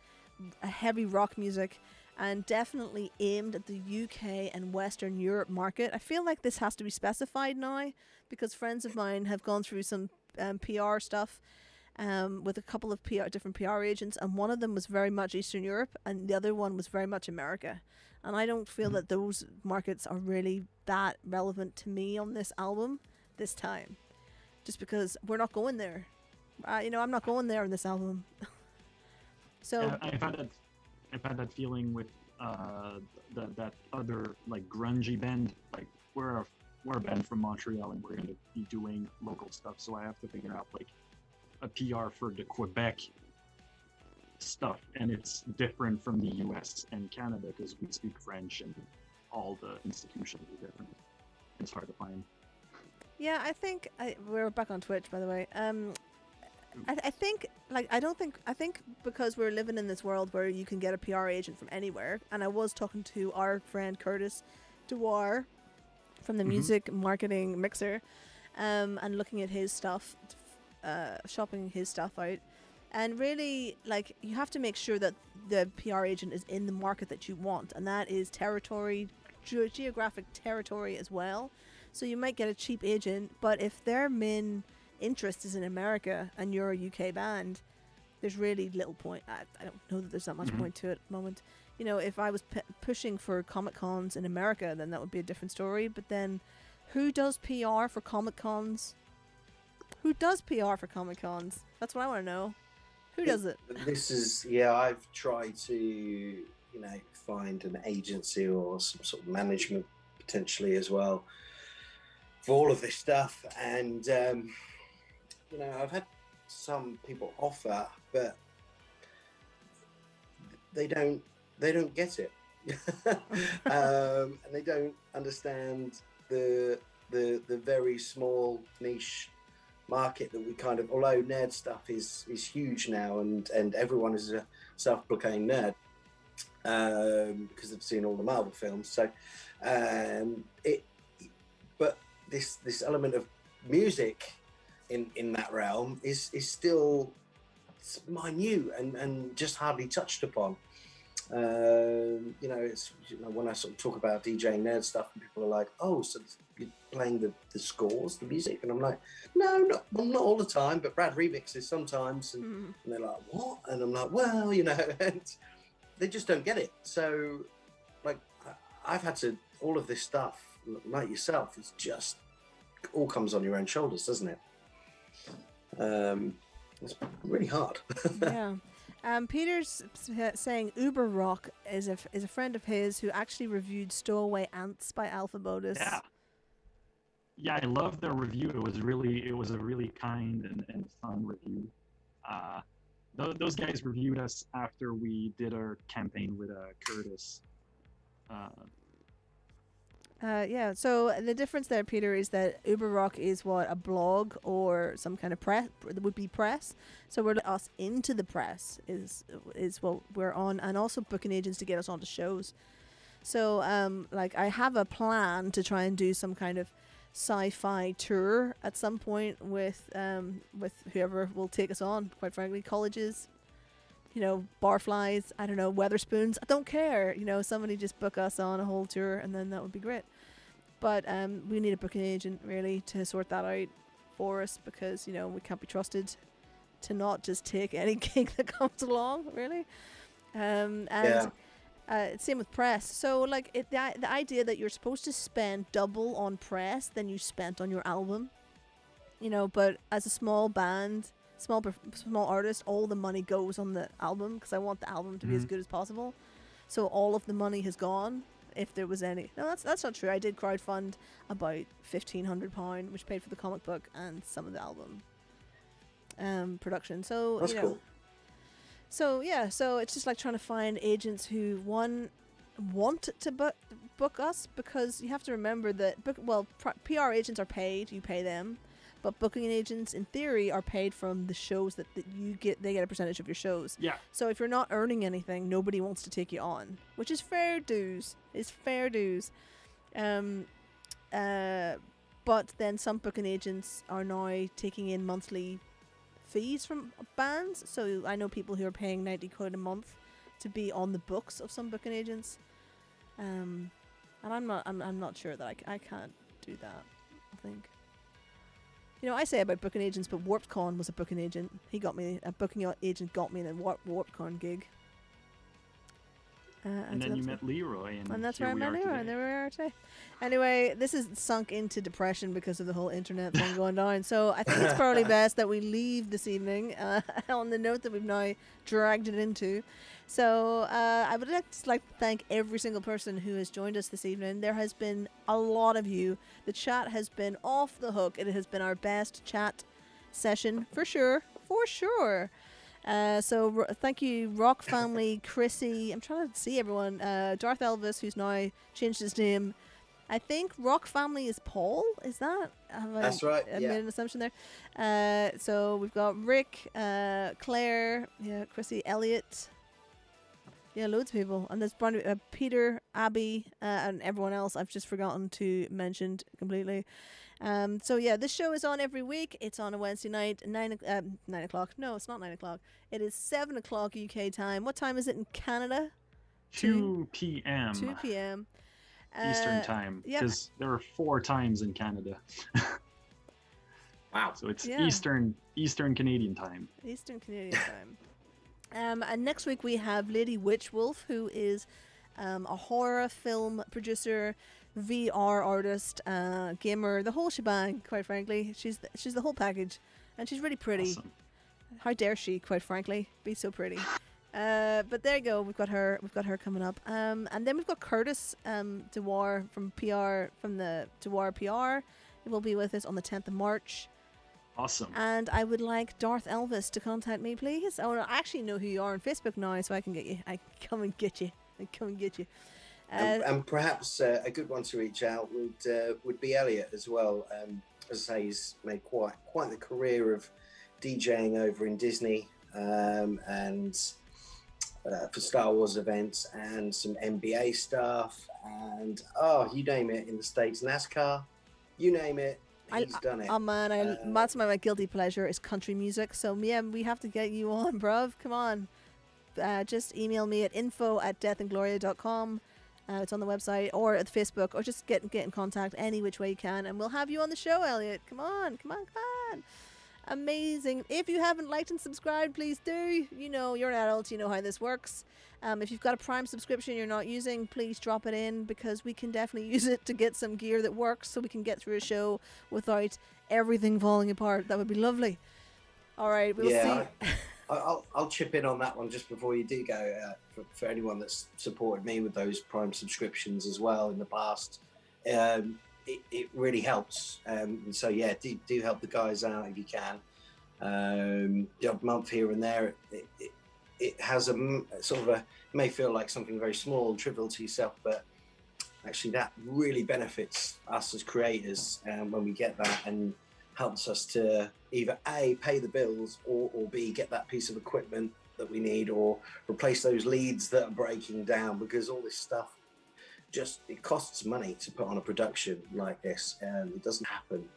heavy rock music, and definitely aimed at the UK and Western Europe market. I feel like this has to be specified now, because friends of mine have gone through some PR stuff with a couple of different PR agents, and one of them was very much Eastern Europe and the other one was very much America. And I don't feel that those markets are really that relevant to me on this album this time, just because we're not going there. I'm not going there on this album. So yeah, I've had that feeling with that other like grungy band. Like we're a band from Montreal, and we're going to be doing local stuff. So I have to figure out like a PR for the Quebec stuff, and it's different from the US and Canada because we speak French and all the institutions are different. It's hard to find. Yeah, I think we're back on Twitch, by the way. I think because we're living in this world where you can get a PR agent from anywhere, and I was talking to our friend Curtis Dewar from the music marketing mixer, and looking at his stuff, shopping his stuff out, and really like you have to make sure that the PR agent is in the market that you want, and that is geographic territory as well. So you might get a cheap agent, but if their main interest is in America and you're a UK band, there's really little point. I don't know that there's that much point to it at the moment. You know, if I was pushing for Comic Cons in America, then that would be a different story. But then, who does PR for Comic Cons? Who does PR for Comic Cons? That's what I want to know. Who does it? This is, I've tried to, find an agency or some sort of management potentially as well for all of this stuff. And, I've had some people offer, but they don't get it. And they don't understand the very small niche market that we kind of, although nerd stuff is huge now and everyone is a self-proclaimed nerd, because I've seen all the Marvel films. So, but this element of music in that realm is still minute and just hardly touched upon. It's when I sort of talk about DJing nerd stuff, and people are like, "Oh, so you're playing the scores, the music?" And I'm like, "No, not all the time, but Brad remixes sometimes." And they're like, "What?" And I'm like, "Well, and they just don't get it." So, like, I've had to all of this stuff, like yourself, it's just all comes on your own shoulders, doesn't it? It's really hard. Yeah. Peter's saying Uber Rock is a friend of his who actually reviewed Stowaway Ants by Alpha Modus. Yeah, I love their review. It was a really kind and fun review. Those guys reviewed us after we did our campaign with Curtis. So the difference there, Peter, is that Uber Rock is what a blog or some kind of press would be press. So we're us into the press is what we're on, and also booking agents to get us onto shows. So I have a plan to try and do some kind of sci-fi tour at some point with whoever will take us on. Quite frankly, colleges, barflies, I don't know, Weatherspoons, I don't care. Somebody just book us on a whole tour, and then that would be great. But we need a booking agent really to sort that out for us, because we can't be trusted to not just take any gig that comes along, really. Same with press. So the idea that you're supposed to spend double on press than you spent on your album, but as a small band, small artist, all the money goes on the album, because I want the album to be as good as possible. So all of the money has gone, if there was any. No, that's not true. I did crowdfund about £1,500, which paid for the comic book and some of the album production. So that's cool. So it's just like trying to find agents who want to book us, because you have to remember that PR agents are paid, you pay them. But booking agents, in theory, are paid from the shows that you get. They get a percentage of your shows. Yeah. So if you're not earning anything, nobody wants to take you on, which is fair dues. It's fair dues. But then some booking agents are now taking in monthly fees from bands. So I know people who are paying £90 a month to be on the books of some booking agents. And I'm not sure that I can't do that, I think. I say about booking agents, but WarpedCon was a booking agent. A booking agent got me the WarpedCon gig. And then you met Leroy, and that's where I met Leroy, and there we are today. Anyway, this is sunk into depression because of the whole internet thing going down. So I think it's probably best that we leave this evening on the note that we've now dragged it into. So I would like to thank every single person who has joined us this evening. There has been a lot of you. The chat has been off the hook. It has been our best chat session for sure. So thank you, Rock Family, Chrissy. I'm trying to see everyone. Darth Elvis, who's now changed his name. I think Rock Family is Paul. Is that? That's right. I made an assumption there. So we've got Rick, Claire, Chrissy, Elliot. Yeah, loads of people. And there's Peter, Abby, and everyone else I've just forgotten to mention completely. So yeah, this show is on every week. It's on a Wednesday night, 9 o'clock. No, it's not 9 o'clock. It is 7 o'clock UK time. What time is it in Canada? 2 p.m. 2 p.m. Eastern time. Because there are 4 times in Canada. Wow. So it's Eastern Canadian time. Eastern Canadian time. And next week we have Lady Witchwolf, who is a horror film producer, VR artist, gamer, the whole shebang. Quite frankly, she's the whole package, and she's really pretty. Awesome. How dare she? Quite frankly, be so pretty. But there you go. We've got her coming up. And then we've got Curtis Dewar from the Dewar PR. He will be with us on the 10th of March. Awesome. And I would like Darth Elvis to contact me, please. I actually know who you are on Facebook now, so I can get you. I come and get you. And perhaps a good one to reach out would be Elliot as well. As I say, he's made quite the career of DJing over in Disney, and for Star Wars events and some NBA stuff and you name it in the States, NASCAR, you name it, he's done it. Oh man, that's my guilty pleasure is country music. So yeah, we have to get you on, bruv. Come on. Just email me at info@deathingloria.com. It's on the website or at Facebook, or just get in contact any which way you can, and we'll have you on the show, Elliot. Come on. Amazing. If you haven't liked and subscribed, please do. You know, you're an adult, you know how this works. If you've got a Prime subscription you're not using, please drop it in, because we can definitely use it to get some gear that works so we can get through a show without everything falling apart. That would be lovely. All right, we'll see. I'll chip in on that one just before you do go. For anyone that's supported me with those Prime subscriptions as well in the past, it really helps. And so yeah, do help the guys out if you can. A month here and there, it has a sort of it may feel like something very small and trivial to yourself, but actually that really benefits us as creators when we get that, and helps us to either A, pay the bills, or B, get that piece of equipment that we need, or replace those leads that are breaking down, because all this stuff it costs money to put on a production like this, and it doesn't happen.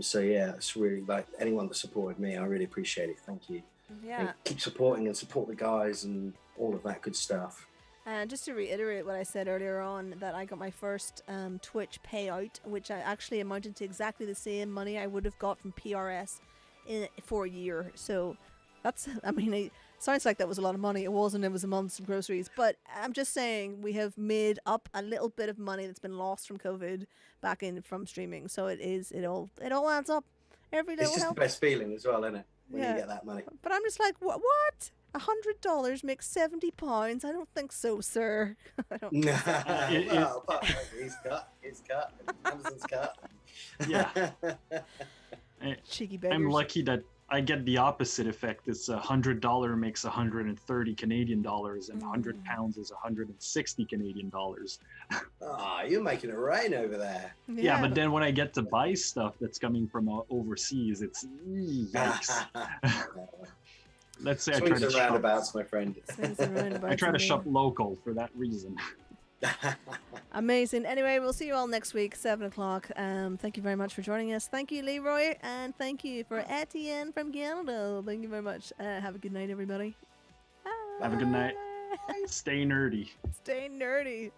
So yeah, it's really, like, anyone that supported me, I really appreciate it. Thank you. Yeah. And keep supporting and support the guys and all of that good stuff. And just to reiterate what I said earlier on, that I got my first Twitch payout, which I actually amounted to exactly the same money I would have got from PRS for a year. So that's, I mean, it sounds like that was a lot of money. It wasn't. It was a month's groceries. But I'm just saying, we have made up a little bit of money that's been lost from COVID back in from streaming. So it all adds up. Every little It's just help. the best feeling as well, isn't it? When you get that money. But I'm just like, what? $100 makes £70? I don't think so, sir. I don't. No, well, but he's cut. Amazon's cut. Yeah. Cheeky beggars. I'm lucky that I get the opposite effect. It's $100 makes 130 Canadian dollars, and £100 is 160 Canadian dollars. You're making it rain over there. Yeah, but then when I get to buy stuff that's coming from overseas, it's yikes. Let's say Swings I try to and shop. roundabouts, my friend. I try to shop local for that reason. Amazing. Anyway, we'll see you all next week, 7 o'clock. Thank you very much for joining us. Thank you, Leroy, and thank you for Étienne from Canada. Thank you very much. Have a good night, everybody. Have a good night. Stay nerdy. Stay nerdy.